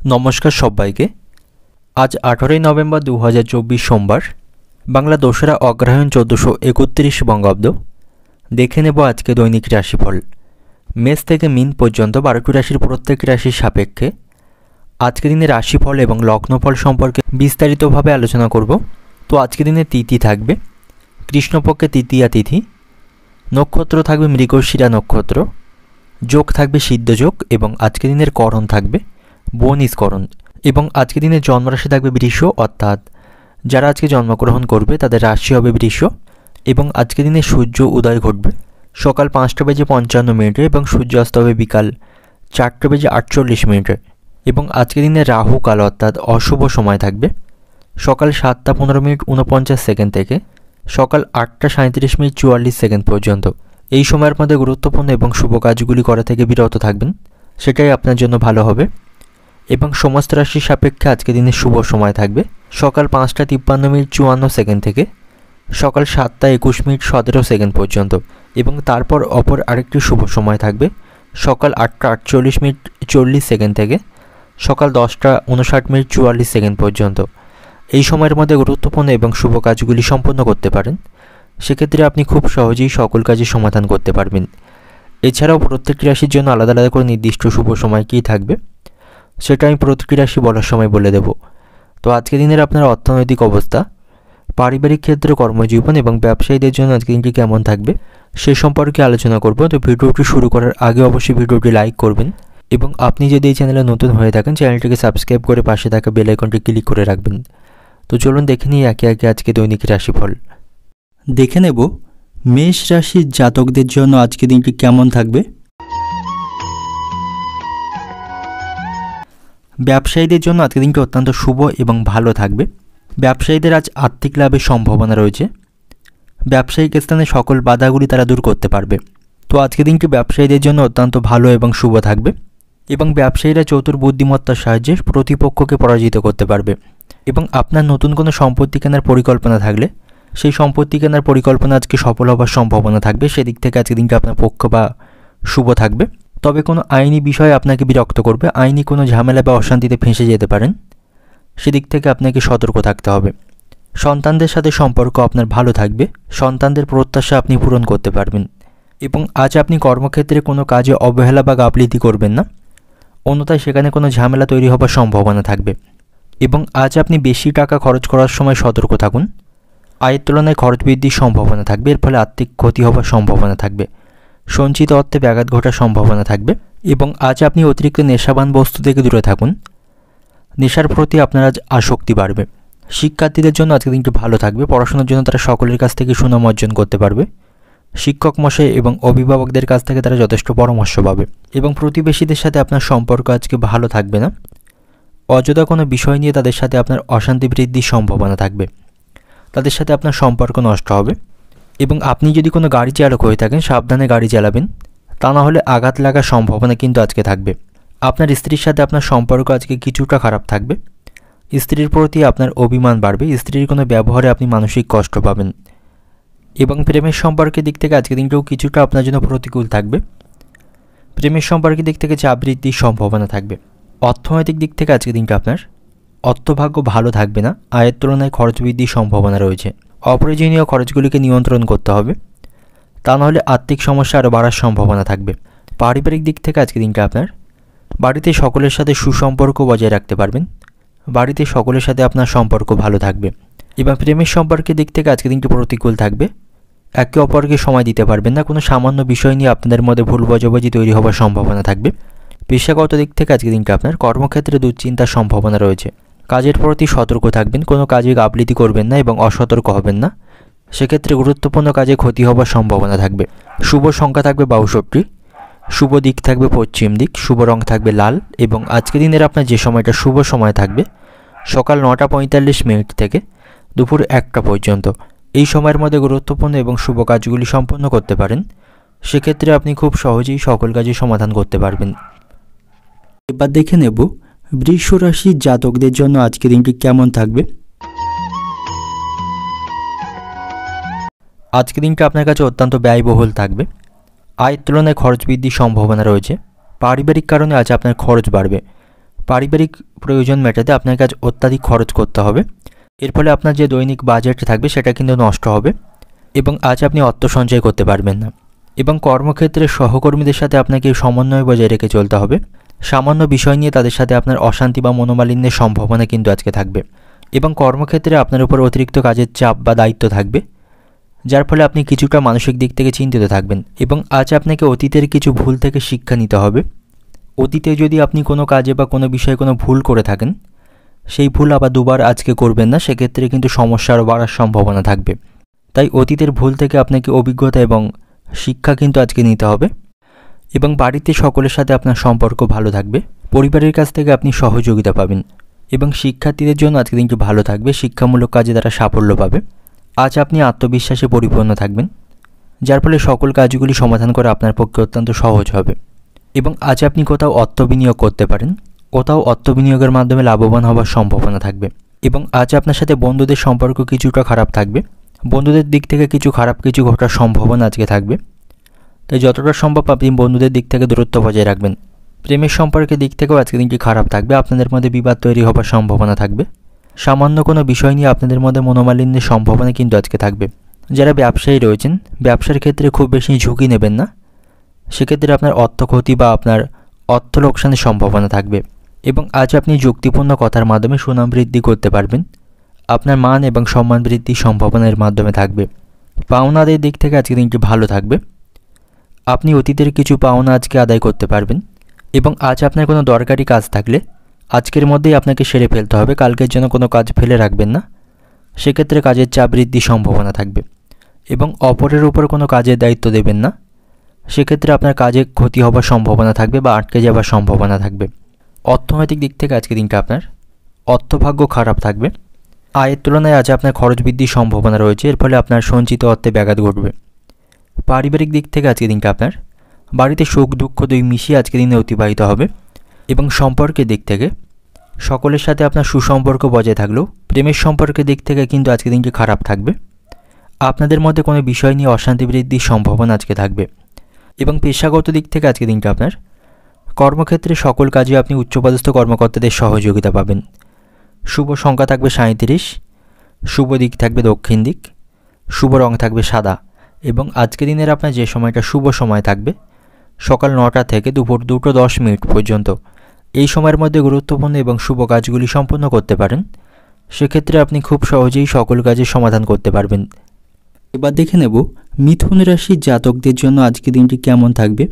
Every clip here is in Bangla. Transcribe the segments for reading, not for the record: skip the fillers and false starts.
नमस्कार सबाइके आज 18 नवेम्बर 2024 सोमवार बांगला दोसरा अग्रहायण 1431 बंगाब्द देखे नेब आज के दैनिक राशिफल मेष থেকে मीन पर्यन्त 12टी राशिर प्रत्येक राशिर सापेक्षे आज के दिने राशिफल एवं लग्नफल सम्पर्के विस्तारितभावे आलोचना करब। तो आज के दिने तिथि थाकबे कृष्णपक्षे तृतीया तिथि, नक्षत्र थाकबे मृगशिरा नक्षत्र, जोग थाकबे सिद्ध जोग एवं आज के दिनेर करण थाकबे बनिजकरण एवं आज के दिने जन्मराशि थाकबे वृष अर्थात जारा आज के जन्मग्रहण करबे तादेर राशि होबे वृष एवं आज के दिने सूर्य उदय घटबे सकाल 5:55 एवं सूर्य अस्त होबे बिकाल 4:48 एवं आज के दिने राहु काल अर्थात अशुभ समय थाकबे सकाल 7:15 থেকে सकाल 8:37 पर्यन्त। এই সময়ের মধ্যে গুরুত্বপূর্ণ এবং শুভ কাজগুলি করা থেকে বিরত থাকবেন, সেটাই আপনার জন্য ভালো হবে। এবং সমস্ত রাশির সাপেক্ষে আজকে দিনে শুভ সময় থাকবে সকাল 5:53 থেকে সকাল 7:21 পর্যন্ত এবং তারপর অপর আরেকটি শুভ সময় থাকবে সকাল 8:48 থেকে সকাল 10:59 পর্যন্ত। এই সময়ের মধ্যে গুরুত্বপূর্ণ এবং শুভ কাজগুলি সম্পন্ন করতে পারেন, সেক্ষেত্রে আপনি খুব সহজেই সকল কাজের সমাধান করতে পারবেন। এছাড়াও প্রত্যেকটি রাশির জন্য আলাদা আলাদা করে নির্দিষ্ট শুভ সময় কী থাকবে সেটা আমি প্রতিটি রাশি বলার সময় বলে দেব। তো আজকে দিনের আপনার অর্থনৈতিক অবস্থা, পারিবারিক ক্ষেত্রে, কর্মজীবন এবং ব্যবসায়ীদের জন্য আজকে দিনটি কেমন থাকবে সে সম্পর্কে আলোচনা করব। তো ভিডিওটি শুরু করার আগে অবশ্যই ভিডিওটি লাইক করবেন এবং আপনি যদি এই চ্যানেলে নতুন হয়ে থাকেন চ্যানেলটিকে সাবস্ক্রাইব করে পাশে থাকা বেল আইকনটি ক্লিক করে রাখবেন। তো চলুন দেখে নিই একে একে আজকে দৈনিক রাশিফল। দেখে নেব মেষ রাশির জাতকদের জন্য আজকে দিনটি কেমন থাকবে। ব্যবসায়ীদের জন্য আজকে দিনটি অত্যন্ত শুভ এবং ভালো থাকবে। ব্যবসায়ীদের আজ আর্থিক লাভের সম্ভাবনা রয়েছে। ব্যবসায়িক স্থানে সকল বাধাগুলি তারা দূর করতে পারবে। তো আজকে দিনটি ব্যবসায়ীদের জন্য অত্যন্ত ভালো এবং শুভ থাকবে এবং ব্যবসায়ীরা চতুর বুদ্ধিমত্তার সাহায্যে প্রতিপক্ষকে পরাজিত করতে পারবে। এবং আপনার নতুন কোনো সম্পত্তি কেনার পরিকল্পনা থাকলে সেই সম্পত্তি কেনার পরিকল্পনা আজকে সফল হওয়ার সম্ভাবনা থাকবে, সেদিক থেকে আজকে দিনটি আপনার পক্ষ বা শুভ থাকবে। তবে কোনো আইনি বিষয়ে আপনাকে বিরক্ত করবে, আইনি কোনো ঝামেলা বা অশান্তিতে ফেঁসে যেতে পারেন, সেদিক থেকে আপনাকে সতর্ক থাকতে হবে। সন্তানদের সাথে সম্পর্ক আপনার ভালো থাকবে, সন্তানদের প্রত্যাশা আপনি পূরণ করতে পারবেন। এবং আজ আপনি কর্মক্ষেত্রে কোনো কাজে অবহেলা বা গাফিলতি করবেন না, অন্যথায় সেখানে কোনো ঝামেলা তৈরি হওয়ার সম্ভাবনা থাকবে। এবং আজ আপনি বেশি টাকা খরচ করার সময় সতর্ক থাকুন, আয়ের তুলনায় খরচ বৃদ্ধির সম্ভাবনা থাকবে, এর ফলে আর্থিক ক্ষতি হওয়ার সম্ভাবনা থাকবে, সঞ্চিত অর্থে ব্যাঘাত ঘটার সম্ভাবনা থাকবে। এবং আজ আপনি অতিরিক্ত নেশাবান বস্তু থেকে দূরে থাকুন, নেশার প্রতি আপনার আজ আসক্তি বাড়বে। শিক্ষার্থীদের জন্য আজকে দিনটি ভালো থাকবে, পড়াশোনার জন্য তারা সকলের কাছ থেকে সুনাম অর্জন করতে পারবে। শিক্ষক মশাই এবং অভিভাবকদের কাছ থেকে তারা যথেষ্ট পরামর্শ পাবে। এবং প্রতিবেশীদের সাথে আপনার সম্পর্ক আজকে ভালো থাকবে না, অযথা কোনো বিষয় নিয়ে তাদের সাথে আপনার অশান্তি বৃদ্ধির সম্ভাবনা থাকবে, তাদের সাথে আপনার সম্পর্ক নষ্ট হবে। এবং আপনি যদি কোনো গাড়ি চালক হয়ে থাকেন সাবধানে গাড়ি চালাবেন, তা না হলে আঘাত লাগার সম্ভাবনা কিন্তু আজকে থাকবে। আপনার স্ত্রীর সাথে আপনার সম্পর্ক আজকে কিছুটা খারাপ থাকবে, স্ত্রীর প্রতি আপনার অভিমান বাড়বে, স্ত্রীর কোনো ব্যবহারে আপনি মানসিক কষ্ট পাবেন। এবং প্রেমের সম্পর্কের দিক থেকে আজকে দিনটাও কিছুটা আপনার জন্য প্রতিকূল থাকবে, প্রেমের সম্পর্কের দিক থেকে চাপ বৃদ্ধির সম্ভাবনা থাকবে। অর্থনৈতিক দিক থেকে আজকে দিনটা আপনার অর্থভাগ্য ভালো থাকবে না, আয়ের তুলনায় খরচ বৃদ্ধির সম্ভাবনা রয়েছে। অপ্রয়োজনীয় খরচগুলিকে নিয়ন্ত্রণ করতে হবে, তা নাহলে আর্থিক সমস্যা আরও বাড়ার সম্ভাবনা থাকবে। পারিবারিক দিক থেকে আজকে দিনটা আপনার বাড়িতে সকলের সাথে সুসম্পর্ক বজায় রাখতে পারবেন, বাড়িতে সকলের সাথে আপনার সম্পর্ক ভালো থাকবে। এবং প্রেমের সম্পর্কের দিক থেকে আজকে দিনটি প্রতিকূল থাকবে, একে অপরকে সময় দিতে পারবেন না, কোনো সামান্য বিষয় নিয়ে আপনাদের মধ্যে ভুল বোঝাবুঝি তৈরি হওয়ার সম্ভাবনা থাকবে। পেশাগত দিক থেকে আজকে দিনটা আপনার কর্মক্ষেত্রে দুশ্চিন্তার সম্ভাবনা রয়েছে, কাজের প্রতি সতর্ক থাকবেন, কোনো কাজে গাফিলতি করবেন না এবং অসতর্ক হবেন না, সেক্ষেত্রে গুরুত্বপূর্ণ কাজে ক্ষতি হওয়ার সম্ভাবনা থাকবে। শুভ সংখ্যা থাকবে 62, শুভ দিক থাকবে পশ্চিম দিক, শুভ রং থাকবে লাল। এবং আজকে দিনের আপনার যে সময়টা শুভ সময় থাকবে সকাল 9:45 থেকে দুপুর 1টা পর্যন্ত। এই সময়ের মধ্যে গুরুত্বপূর্ণ এবং শুভ কাজগুলি সম্পন্ন করতে পারেন, সেক্ষেত্রে আপনি খুব সহজেই সকল কাজে সমাধান করতে পারবেন। এবার দেখে নেব বৃষ রাশির জাতকদের জন্য আজকে দিনটি কেমন থাকবে। আজকে দিনটা আপনার কাছে অত্যন্ত ব্যয়বহুল থাকবে, আয়ের তুলনায় খরচ বৃদ্ধির সম্ভাবনা রয়েছে। পারিবারিক কারণে আজ আপনার খরচ বাড়বে, পারিবারিক প্রয়োজন মেটাতে আপনাকে আজ অত্যাধিক খরচ করতে হবে। এর ফলে আপনার যে দৈনিক বাজেট থাকবে সেটা কিন্তু নষ্ট হবে এবং আজ আপনি অর্থ সঞ্চয় করতে পারবেন না। এবং কর্মক্ষেত্রে সহকর্মীদের সাথে আপনাকে সমন্বয় বজায় রেখে চলতে হবে। সামান্য বিষয় নিয়ে তাদের সাথে আপনার অশান্তি বা মনোমালিন্যের সম্ভাবনা কিন্তু আজকে থাকবে এবং কর্মক্ষেত্রে আপনার উপর অতিরিক্ত কাজের চাপ বা দায়িত্ব থাকবে, যার ফলে আপনি কিছুটা মানসিক দিক থেকে চিন্তিত থাকবেন। এবং আজ আপনাকে অতীতের কিছু ভুল থেকে শিক্ষা নিতে হবে। অতীতে যদি আপনি কোনো কাজে বা কোনো বিষয়ে কোনো ভুল করে থাকেন, সেই ভুল আবার দুবার আজকে করবেন না, সেক্ষেত্রে কিন্তু সমস্যা আরও বাড়ার সম্ভাবনা থাকবে। তাই অতীতের ভুল থেকে আপনাকে অভিজ্ঞতা এবং শিক্ষা কিন্তু আজকে নিতে হবে। এবং বাড়িতে সকলের সাথে আপনার সম্পর্ক ভালো থাকবে। পরিবারের কাছ থেকে আপনি সহযোগিতা পাবেন এবং শিক্ষার্থীদের জন্য আজকে দিনটি ভালো থাকবে। শিক্ষামূলক কাজে তারা সাফল্য পাবে। আজ আপনি আত্মবিশ্বাসে পরিপূর্ণ থাকবেন, যার ফলে সকল কাজগুলি সমাধান করা আপনার পক্ষে অত্যন্ত সহজ হবে। এবং আজ আপনি কোথাও অর্থ বিনিয়োগ করতে পারেন, কোথাও অর্থ বিনিয়োগের মাধ্যমে লাভবান হওয়ার সম্ভাবনা থাকবে। এবং আজ আপনার সাথে বন্ধুদের সম্পর্ক কিছুটা খারাপ থাকবে। বন্ধুদের দিক থেকে কিছু খারাপ কিছু ঘটার সম্ভাবনা আজকে থাকবে। তাই যতটা সম্ভব আপনি বন্ধুদের দিক থেকে দূরত্ব বজায় রাখবেন। প্রেমের সম্পর্কের দিক থেকেও আজকে দিনটি খারাপ থাকবে। আপনাদের মধ্যে বিবাদ তৈরি হওয়ার সম্ভাবনা থাকবে। সামান্য কোনো বিষয় নিয়ে আপনাদের মধ্যে মনোমালিন্যের সম্ভাবনা কিন্তু আজকে থাকবে। যারা ব্যবসায়ী রয়েছেন, ব্যবসার ক্ষেত্রে খুব বেশি ঝুঁকি নেবেন না, সেক্ষেত্রে আপনার অর্থ ক্ষতি বা আপনার অর্থ লোকসানের সম্ভাবনা থাকবে। এবং আজ আপনি যুক্তিপূর্ণ কথার মাধ্যমে সুনাম বৃদ্ধি করতে পারবেন। আপনার মান এবং সম্মান বৃদ্ধির সম্ভাবনার মাধ্যমে থাকবে। পাওনাদের দিক থেকে আজকে দিনটি ভালো থাকবে। আপনি অতীতের কিছু পাওনা আজকে আদায় করতে পারবেন। এবং আজ আপনার কোনো দরকারি কাজ থাকলে আজকের মধ্যেই আপনাকে সেরে ফেলতে হবে। কালকের জন্য কোনো কাজ ফেলে রাখবেন না, সেক্ষেত্রে কাজের চাপ বৃদ্ধির সম্ভাবনা থাকবে। এবং অপরের উপর কোনো কাজের দায়িত্ব দেবেন না, সেক্ষেত্রে আপনার কাজে ক্ষতি হওয়ার সম্ভাবনা থাকবে বা আটকে যাওয়ার সম্ভাবনা থাকবে। অর্থনৈতিক দিক থেকে আজকে দিনটা আপনার অর্থভাগ্য খারাপ থাকবে। আয়ের তুলনায় আজ আপনার খরচ বৃদ্ধির সম্ভাবনা রয়েছে, এর ফলে আপনার সঞ্চিত অর্থে ব্যাঘাত ঘটবে। পারিবারিক দিক থেকে আজকে দিনটা আপনার বাড়িতে সুখ দুঃখ দুই মিশিয়ে আজকে দিনে অতিবাহিত হবে। এবং সম্পর্কের দিক থেকে সকলের সাথে আপনার সুসম্পর্ক বজায় থাকলেও প্রেমের সম্পর্কের দিক থেকে কিন্তু আজকে দিনটি খারাপ থাকবে। আপনাদের মধ্যে কোনো বিষয় নিয়ে অশান্তি বৃদ্ধির সম্ভাবনা আজকে থাকবে। এবং পেশাগত দিক থেকে আজকে দিনটা আপনার কর্মক্ষেত্রে সকল কাজে আপনি উচ্চপদস্থ কর্মকর্তাদের সহযোগিতা পাবেন। শুভ সংখ্যা থাকবে 37, শুভ দিক থাকবে দক্ষিণ দিক, শুভ রং থাকবে সাদা। এবং আজকে দিনের আপনার যে সময়টা শুভ সময় থাকবে সকাল 9টা থেকে দুপুর 2:10 পর্যন্ত, এই সময়ের মধ্যে গুরুত্বপূর্ণ এবং শুভ কাজগুলি সম্পন্ন করতে পারেন। সেক্ষেত্রে আপনি খুব সহজেই সকল কাজের সমাধান করতে পারবেন। এবার দেখে নেব মিথুন রাশির জাতকদের জন্য আজকে দিনটি কেমন থাকবে।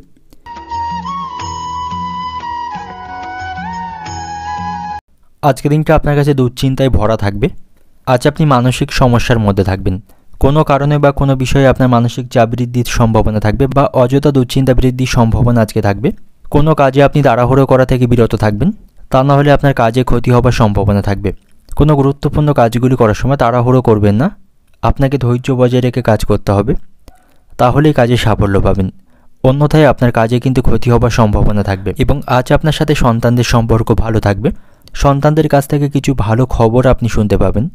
আজকে দিনটা আপনার কাছে দুশ্চিন্তায় ভরা থাকবে। আজ আপনি মানসিক সমস্যার মধ্যে থাকবেন। কোনো কারণে বা কোনো বিষয়ে আপনার মানসিক চাপ বৃদ্ধির সম্ভাবনা থাকবে বা অযথা দুশ্চিন্তা বৃদ্ধির সম্ভাবনা আজকে থাকবে। কোনো কাজে আপনি তাড়াহুড়ো করা থেকে বিরত থাকবেন, তা না হলে আপনার কাজে ক্ষতি হবার সম্ভাবনা থাকবে। কোনো গুরুত্বপূর্ণ কাজগুলি করার সময় তাড়াহুড়ো করবেন না, আপনাকে ধৈর্য বজায় রেখে কাজ করতে হবে, তাহলেই কাজে সাফল্য পাবেন। অন্যথায় আপনার কাজে কিন্তু ক্ষতি হবার সম্ভাবনা থাকবে। এবং আজ আপনার সাথে সন্তানদের সম্পর্ক ভালো থাকবে। সন্তানদের কাছ থেকে কিছু ভালো খবর আপনি শুনতে পাবেন,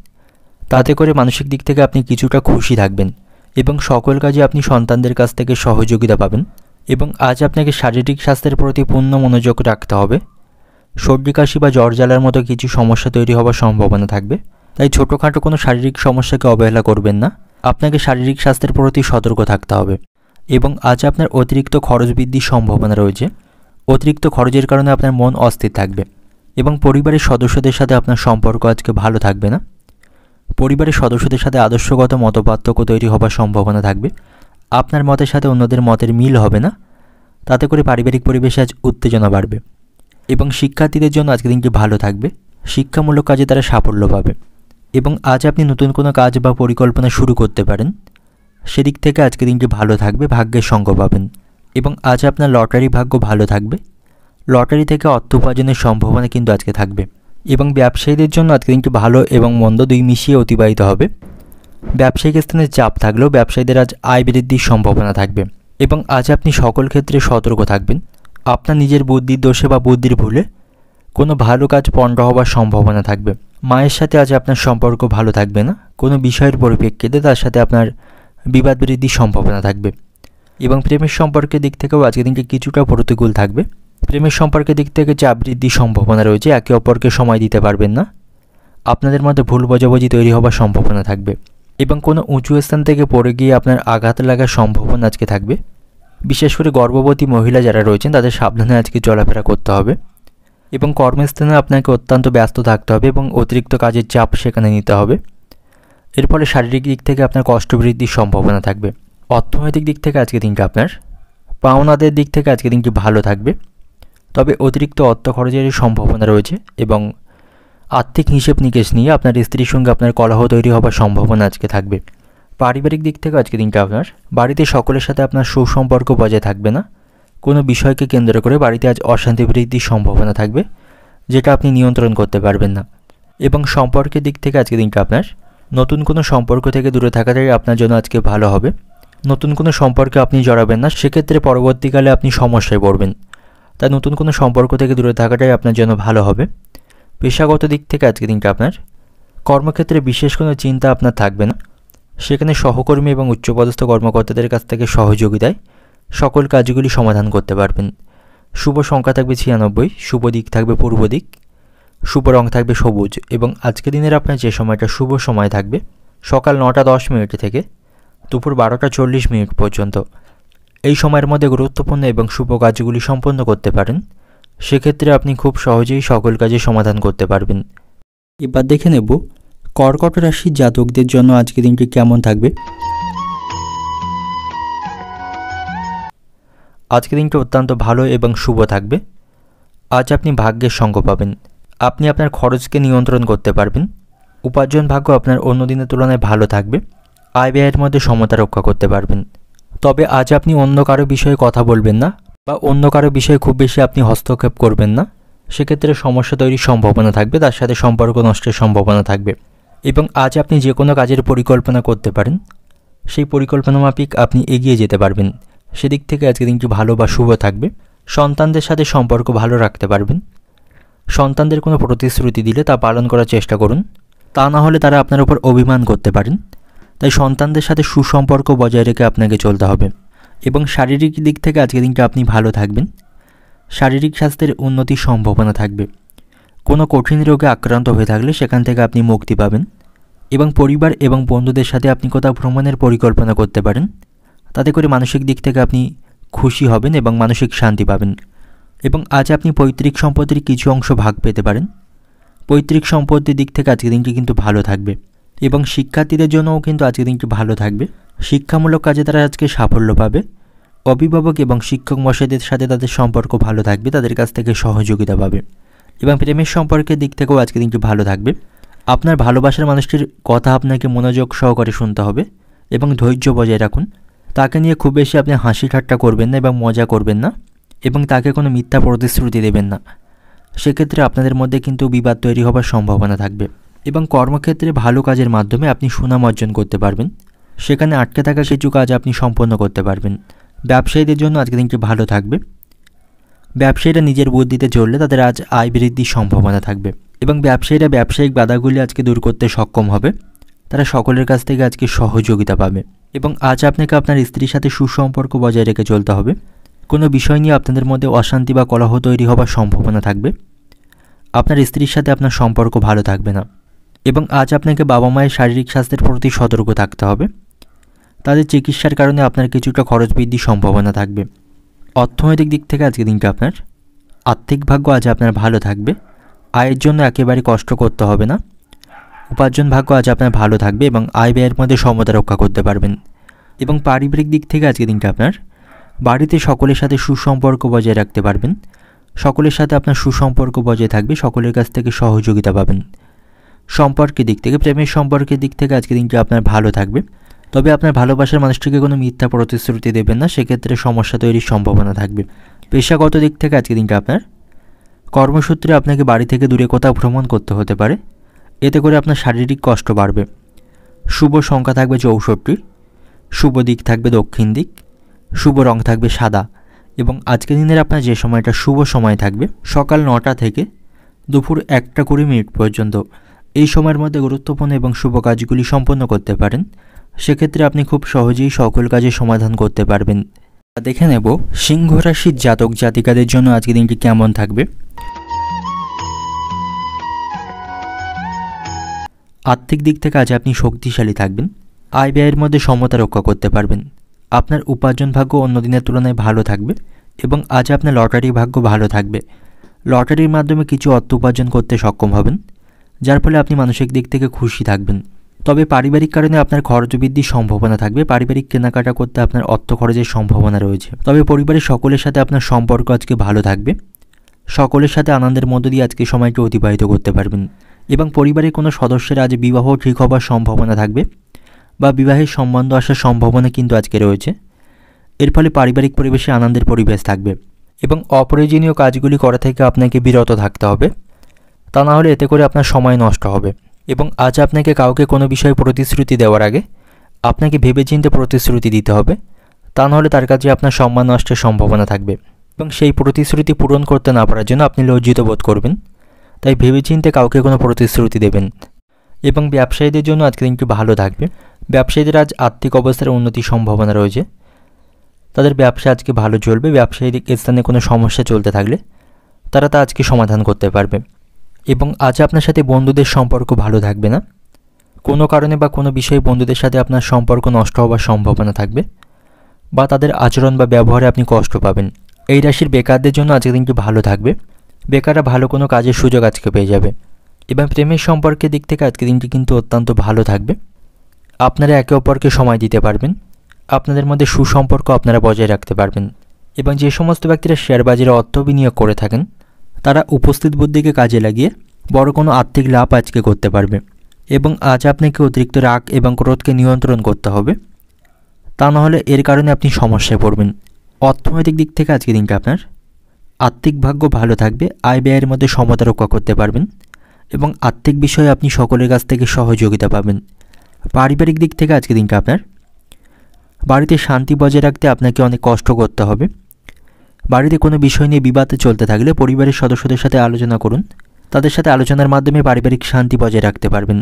তাতে করে মানসিক দিক থেকে আপনি কিছুটা খুশি থাকবেন। এবং সকল কাজে আপনি সন্তানদের কাছ থেকে সহযোগিতা পাবেন। এবং আজ আপনাকে শারীরিক স্বাস্থ্যের প্রতি পূর্ণ মনোযোগ রাখতে হবে। সর্দি কাশি বা জ্বর জ্বালার মতো কিছু সমস্যা তৈরি হওয়ার সম্ভাবনা থাকবে, তাই ছোটোখাটো কোনো শারীরিক সমস্যাকে অবহেলা করবেন না। আপনাকে শারীরিক স্বাস্থ্যের প্রতি সতর্ক থাকতে হবে। এবং আজ আপনার অতিরিক্ত খরচ বৃদ্ধির সম্ভাবনা রয়েছে। অতিরিক্ত খরচের কারণে আপনার মন অস্থির থাকবে। এবং পরিবারের সদস্যদের সাথে আপনার সম্পর্ক আজকে ভালো থাকবে না। পরিবারের সদস্যদের সাথে আদর্শগত মতপার্থক্য তৈরি হবার সম্ভাবনা থাকবে। আপনার মতের সাথে অন্যদের মতের মিল হবে না, তাতে করে পারিবারিক পরিবেশে আজ উত্তেজনা বাড়বে। এবং শিক্ষার্থীদের জন্য আজকে দিনটি ভালো থাকবে। শিক্ষামূলক কাজে তারা সাফল্য পাবে। এবং আজ আপনি নতুন কোনো কাজ বা পরিকল্পনা শুরু করতে পারেন, সেদিক থেকে আজকে দিনটি ভালো থাকবে, ভাগ্যের সঙ্গ পাবেন। এবং আজ আপনার লটারি ভাগ্য ভালো থাকবে। লটারি থেকে অর্থ উপার্জনের সম্ভাবনা কিন্তু আজকে থাকবে। এবং ব্যবসায়ীদের জন্য আজকে দিনটি ভালো এবং মন্দ দুই মিশিয়ে অতিবাহিত হবে। ব্যবসায়িক স্থানে চাপ থাকলেও ব্যবসায়ীদের আজ আয় বৃদ্ধির সম্ভাবনা থাকবে। এবং আজ আপনি সকল ক্ষেত্রে সতর্ক থাকবেন। আপনার নিজের বুদ্ধির দোষে বা বুদ্ধির ভুলে কোনো ভালো কাজ পণ্ড হওয়ার সম্ভাবনা থাকবে। মায়ের সাথে আজ আপনার সম্পর্ক ভালো থাকবে না। কোনো বিষয়ের পরিপ্রেক্ষিতে তার সাথে আপনার বিবাদ বৃদ্ধির সম্ভাবনা থাকবে। এবং প্রেমের সম্পর্কের দিক থেকেও আজকে দিনটি কিছুটা প্রতিকূল থাকবে। প্রেমের সম্পর্কের দিক থেকে চাপ বৃদ্ধির সম্ভাবনা রয়েছে, একে অপরকে সময় দিতে পারবেন না, আপনাদের মধ্যে ভুল বোঝাবুঝি তৈরি হওয়ার সম্ভাবনা থাকবে এবং কোনো উঁচু স্থান থেকে পড়ে গিয়ে আপনার আঘাত লাগার সম্ভাবনা আজকে থাকবে। বিশেষ করে গর্ভবতী মহিলা যারা রয়েছেন তাদের সাবধানে আজকে চলাফেরা করতে হবে এবং কর্মস্থানে আপনাকে অত্যন্ত ব্যস্ত থাকতে হবে এবং অতিরিক্ত কাজের চাপ সেখানে নিতে হবে। এর ফলে শারীরিক দিক থেকে আপনার কষ্ট বৃদ্ধির সম্ভাবনা থাকবে। অর্থনৈতিক দিক থেকে আজকে দিনটি আপনার পাওনাদের দিক থেকে আজকে দিনটি ভালো থাকবে, তবে অতিরিক্ত অর্থ খরচের সম্ভাবনা রয়েছে এবং আর্থিক হিসেব নিকেশ নিয়ে আপনার স্ত্রীর সঙ্গে আপনার কলহ তৈরি হওয়ার সম্ভাবনা আজকে থাকবে। পারিবারিক দিক থেকে আজকে দিনটা আপনার বাড়িতে সকলের সাথে আপনার সুসম্পর্ক বজায় থাকবে না, কোনো বিষয়কে কেন্দ্র করে বাড়িতে আজ অশান্তি বৃদ্ধির সম্ভাবনা থাকবে যেটা আপনি নিয়ন্ত্রণ করতে পারবেন না। এবং সম্পর্কের দিক থেকে আজকে দিনটা আপনার নতুন কোনো সম্পর্ক থেকে দূরে থাকাটাই আপনার জন্য আজকে ভালো হবে। নতুন কোনো সম্পর্কে আপনি জড়াবেন না, সেক্ষেত্রে পরবর্তীকালে আপনি সমস্যায় পড়বেন, তাই নতুন কোনো সম্পর্ক থেকে দূরে থাকাটাই আপনার জন্য ভালো হবে। পেশাগত দিক থেকে আজকে দিনটা আপনার কর্মক্ষেত্রে বিশেষ কোনো চিন্তা আপনার থাকবে না, সেখানে সহকর্মী এবং উচ্চপদস্থ কর্মকর্তাদের কাছ থেকে সহযোগিতায় সকল কাজগুলি সমাধান করতে পারবেন। শুভ সংখ্যা থাকবে 96, শুভ দিক থাকবে পূর্ব দিক, শুভ রং থাকবে সবুজ এবং আজকে দিনের আপনার যে সময়টা শুভ সময় থাকবে সকাল 9টা 10 মিনিট থেকে দুপুর 12টা 40 মিনিট পর্যন্ত। এই সময়ের মধ্যে গুরুত্বপূর্ণ এবং শুভ কাজগুলি সম্পন্ন করতে পারেন, সেক্ষেত্রে আপনি খুব সহজেই সকল কাজে সমাধান করতে পারবেন। এবার দেখে নেব কর্কট রাশির জাতকদের জন্য আজকে দিনটি কেমন থাকবে। আজকে দিনটি অত্যন্ত ভালো এবং শুভ থাকবে। আজ আপনি ভাগ্যের সঙ্গ পাবেন, আপনি আপনার খরচকে নিয়ন্ত্রণ করতে পারবেন, উপার্জন ভাগ্য আপনার অন্য দিনের তুলনায় ভালো থাকবে, আয় ব্যয়ের মধ্যে সমতা রক্ষা করতে পারবেন। তবে আজ আপনি অন্য কারো বিষয়ে কথা বলবেন না বা অন্য কারো বিষয়ে খুব বেশি আপনি হস্তক্ষেপ করবেন না, সেক্ষেত্রে সমস্যা তৈরির সম্ভাবনা থাকবে, তার সাথে সম্পর্ক নষ্টের সম্ভাবনা থাকবে। এবং আজ আপনি যে কোনো কাজের পরিকল্পনা করতে পারেন, সেই পরিকল্পনা মাফিক আপনি এগিয়ে যেতে পারবেন, সেদিক থেকে আজকে দিনটি ভালো বা শুভ থাকবে। সন্তানদের সাথে সম্পর্ক ভালো রাখতে পারবেন, সন্তানদের কোনো প্রতিশ্রুতি দিলে তা পালন করার চেষ্টা করুন, তা না হলে তারা আপনার উপর অভিমান করতে পারেন, তাই সন্তানদের সাথে সুসম্পর্ক বজায় রেখে আপনাকে চলতে হবে। এবং শারীরিক দিক থেকে আজকে দিনটা আপনি ভালো থাকবেন, শারীরিক স্বাস্থ্যের উন্নতির সম্ভাবনা থাকবে। কোনো কঠিন রোগে আক্রান্ত হয়ে থাকলে সেখান থেকে আপনি মুক্তি পাবেন এবং পরিবার এবং বন্ধুদের সাথে আপনি কোথাও ভ্রমণের পরিকল্পনা করতে পারেন, তাতে করে মানসিক দিক থেকে আপনি খুশি হবেন এবং মানসিক শান্তি পাবেন। এবং আজ আপনি পৈতৃক সম্পত্তির কিছু অংশ ভাগ পেতে পারেন, পৈতৃক সম্পত্তির দিক থেকে আজকের দিনটি কিন্তু ভালো থাকবে। এবং শিক্ষার্থীদের জন্যও কিন্তু আজকের দিনটি ভালো থাকবে, শিক্ষামূলক কাজে তারা আজকে সাফল্য পাবে, অভিভাবক এবং শিক্ষক মশাইদের সাথে তাদের সম্পর্ক ভালো থাকবে, তাদের কাছ থেকে সহযোগিতা পাবে। এবং প্রেমের সম্পর্কের দিক থেকেও আজকের দিনটি ভালো থাকবে, আপনার ভালোবাসার মানুষটির কথা আপনাকে মনোযোগ সহকারে শুনতে হবে এবং ধৈর্য বজায় রাখুন, তাকে নিয়ে খুব বেশি আপনি হাসি ঠাট্টা করবেন না এবং মজা করবেন না এবং তাকে কোনো মিথ্যা প্রতিশ্রুতি দেবেন না, সেক্ষেত্রে আপনাদের মধ্যে কিন্তু বিবাদ তৈরি হবার সম্ভাবনা থাকবে। এবং কর্মক্ষেত্রে ভালো কাজের মাধ্যমে আপনি সুনাম অর্জন করতে পারবেন, সেখানে আটকে থাকা কিছু কাজ আপনি সম্পন্ন করতে পারবেন। ব্যবসায়ীদের জন্য আজকের দিনটি ভালো থাকবে, ব্যবসায়ীরা নিজের বুদ্ধিতে চললে তাদের আজ আয় বৃদ্ধির সম্ভাবনা থাকবে এবং ব্যবসায়ীরা ব্যবসায়িক বাধাগুলি আজকে দূর করতে সক্ষম হবে, তারা সকলের কাছ থেকে আজকে সহযোগিতা পাবে। এবং আজ আপনাকে আপনার স্ত্রীর সাথে সুসম্পর্ক বজায় রেখে চলতে হবে, কোনো বিষয় নিয়ে আপনাদের মধ্যে অশান্তি বা কলহ তৈরি হবার সম্ভাবনা থাকবে, আপনার স্ত্রীর সাথে আপনার সম্পর্ক ভালো থাকবে না। এবং আজ আপনাকে বাবা মায়ের শারীরিক স্বাস্থ্যের প্রতি সতর্ক থাকতে হবে, তাদের চিকিৎসার কারণে আপনার কিছুটা খরচ বৃদ্ধির সম্ভাবনা থাকবে। অর্থনৈতিক দিক থেকে আজকে দিনটা আপনার আর্থিক ভাগ্য আজ আপনার ভালো থাকবে, আয়ের জন্য একেবারে কষ্ট করতে হবে না, উপার্জন ভাগ্য আজ আপনার ভালো থাকবে এবং আয় ব্যয়ের মধ্যে সমতা রক্ষা করতে পারবেন। এবং পারিবারিক দিক থেকে আজকে দিনটা আপনার বাড়িতে সকলের সাথে সুসম্পর্ক বজায় রাখতে পারবেন, সকলের সাথে আপনার সুসম্পর্ক বজায় থাকবে, সকলের কাছ থেকে সহযোগিতা পাবেন। সম্পর্কের দিক থেকে প্রেমের সম্পর্কের দিক থেকে আজকে দিনটি আপনার ভালো থাকবে, তবে আপনার ভালোবাসার মানুষটিকে কোনো মিথ্যা প্রতিশ্রুতি দেবেন না, সেক্ষেত্রে সমস্যা তৈরির সম্ভাবনা থাকবে। পেশাগত দিক থেকে আজকে দিনটা আপনার কর্মসূত্রে আপনাকে বাড়ি থেকে দূরে কোথাও ভ্রমণ করতে হতে পারে, এতে করে আপনার শারীরিক কষ্ট বাড়বে। শুভ সংখ্যা থাকবে 64, শুভ দিক থাকবে দক্ষিণ দিক, শুভ রং থাকবে সাদা এবং আজকের দিনের আপনার যে সময়টা শুভ সময় থাকবে সকাল 9টা থেকে দুপুর 1টা 20 মিনিট পর্যন্ত। এই সময়ের মধ্যে গুরুত্বপূর্ণ এবং শুভ কাজগুলি সম্পন্ন করতে পারেন, সেক্ষেত্রে আপনি খুব সহজেই সকল কাজের সমাধান করতে পারবেন। দেখে নেব সিংহ রাশির জাতক জাতিকাদের জন্য আজকের দিনটি কেমন থাকবে। আর্থিক দিক থেকে আজ আপনি শক্তিশালী থাকবেন, আয় ব্যয়ের মধ্যে সমতা রক্ষা করতে পারবেন। আপনার উপার্জন ভাগ্য অন্য দিনের তুলনায় ভালো থাকবে এবং আজ আপনার লটারি ভাগ্য ভালো থাকবে। লটারির মাধ্যমে কিছু অর্থ উপার্জন করতে সক্ষম হবেন, যার ফলে আপনি মানসিক দিক থেকে খুশি থাকবেন। তবে পারিবারিক কারণে আপনার খরচ বৃদ্ধির সম্ভাবনা থাকবে। পারিবারিক কেনাকাটা করতে আপনার অর্থ খরচের সম্ভাবনা রয়েছে। তবে পরিবারের সকলের সাথে আপনার সম্পর্ক আজকে ভালো থাকবে। সকলের সাথে আনন্দের মধ্য দিয়ে আজকে সময়টি অতিবাহিত করতে পারবেন এবং পরিবারের কোনো সদস্যের আজ বিবাহ ঠিক হবার সম্ভাবনা থাকবে বা বিবাহের সম্বন্ধ আসার সম্ভাবনা কিন্তু আজকে রয়েছে। এর ফলে পারিবারিক পরিবেশে আনন্দের পরিবেশ থাকবে এবং অপ্রয়োজনীয় কাজগুলি করা থেকে আপনাকে বিরত থাকতে হবে, তা না হলে এতে করে আপনার সময় নষ্ট হবে। এবং আজ আপনাকে কাউকে কোনো বিষয়ে প্রতিশ্রুতি দেওয়ার আগে আপনাকে ভেবেচিন্তে প্রতিশ্রুতি দিতে হবে, তা নাহলে তার কাছে আপনার সম্মান নষ্টের সম্ভাবনা থাকবে এবং সেই প্রতিশ্রুতি পূরণ করতে না পারার জন্য আপনি লজ্জিত বোধ করবেন। তাই ভেবেচিন্তে কাউকে কোনো প্রতিশ্রুতি দেবেন। এবং ব্যবসায়ীদের জন্য আজকে দিনটি ভালো থাকবে। ব্যবসায়ীদের আজ আর্থিক অবস্থার উন্নতির সম্ভাবনা রয়েছে, তাদের ব্যবসা আজকে ভালো চলবে। ব্যবসায়িক স্থানে কোনো সমস্যা চলতে থাকলে তারা তা আজকে সমাধান করতে পারবে এবং আজ আপনার সাথে বন্ধুদের সম্পর্ক ভালো থাকবে না। কোনো কারণে বা কোনো বিষয়ে বন্ধুদের সাথে আপনার সম্পর্ক নষ্ট হওয়ার সম্ভাবনা থাকবে বা তাদের আচরণ বা ব্যবহারে আপনি কষ্ট পাবেন। এই রাশির বেকারদের জন্য আজকের দিনটি ভালো থাকবে। বেকাররা ভালো কোনো কাজের সুযোগ আজকে পেয়ে যাবে এবং প্রেমের সম্পর্কের দিক থেকে আজকের দিনটি কিন্তু অত্যন্ত ভালো থাকবে। আপনারা একে অপরকে সময় দিতে পারবেন, আপনাদের মধ্যে সুসম্পর্ক আপনারা বজায় রাখতে পারবেন এবং যে সমস্ত ব্যক্তিরা শেয়ার বাজারে অর্থ বিনিয়োগ করে থাকেন তারা উপস্থিত বুদ্ধিকে কাজে লাগিয়ে বড় কোনো আর্থিক লাভ আজকে করতে পারবে এবং আজ আপনাকে অতিরিক্ত রাগ এবং ক্রোধকে নিয়ন্ত্রণ করতে হবে, তা নাহলে এর কারণে আপনি সমস্যায় পড়বেন। অর্থনৈতিক দিক থেকে আজকে দিনটা আপনার আর্থিক ভাগ্য ভালো থাকবে, আয় ব্যয়ের মধ্যে সমতা রক্ষা করতে পারবেন এবং আর্থিক বিষয়ে আপনি সকলের কাছ থেকে সহযোগিতা পাবেন। পারিবারিক দিক থেকে আজকে দিনটা আপনার বাড়িতে শান্তি বজায় রাখতে আপনাকে অনেক কষ্ট করতে হবে। বাড়িতে কোনো বিষয় নিয়ে বিবাদ চলতে থাকলে পরিবারের সদস্যদের সাথে আলোচনা করুন, তাদের সাথে আলোচনার মাধ্যমে পারিবারিক শান্তি বজায় রাখতে পারবেন।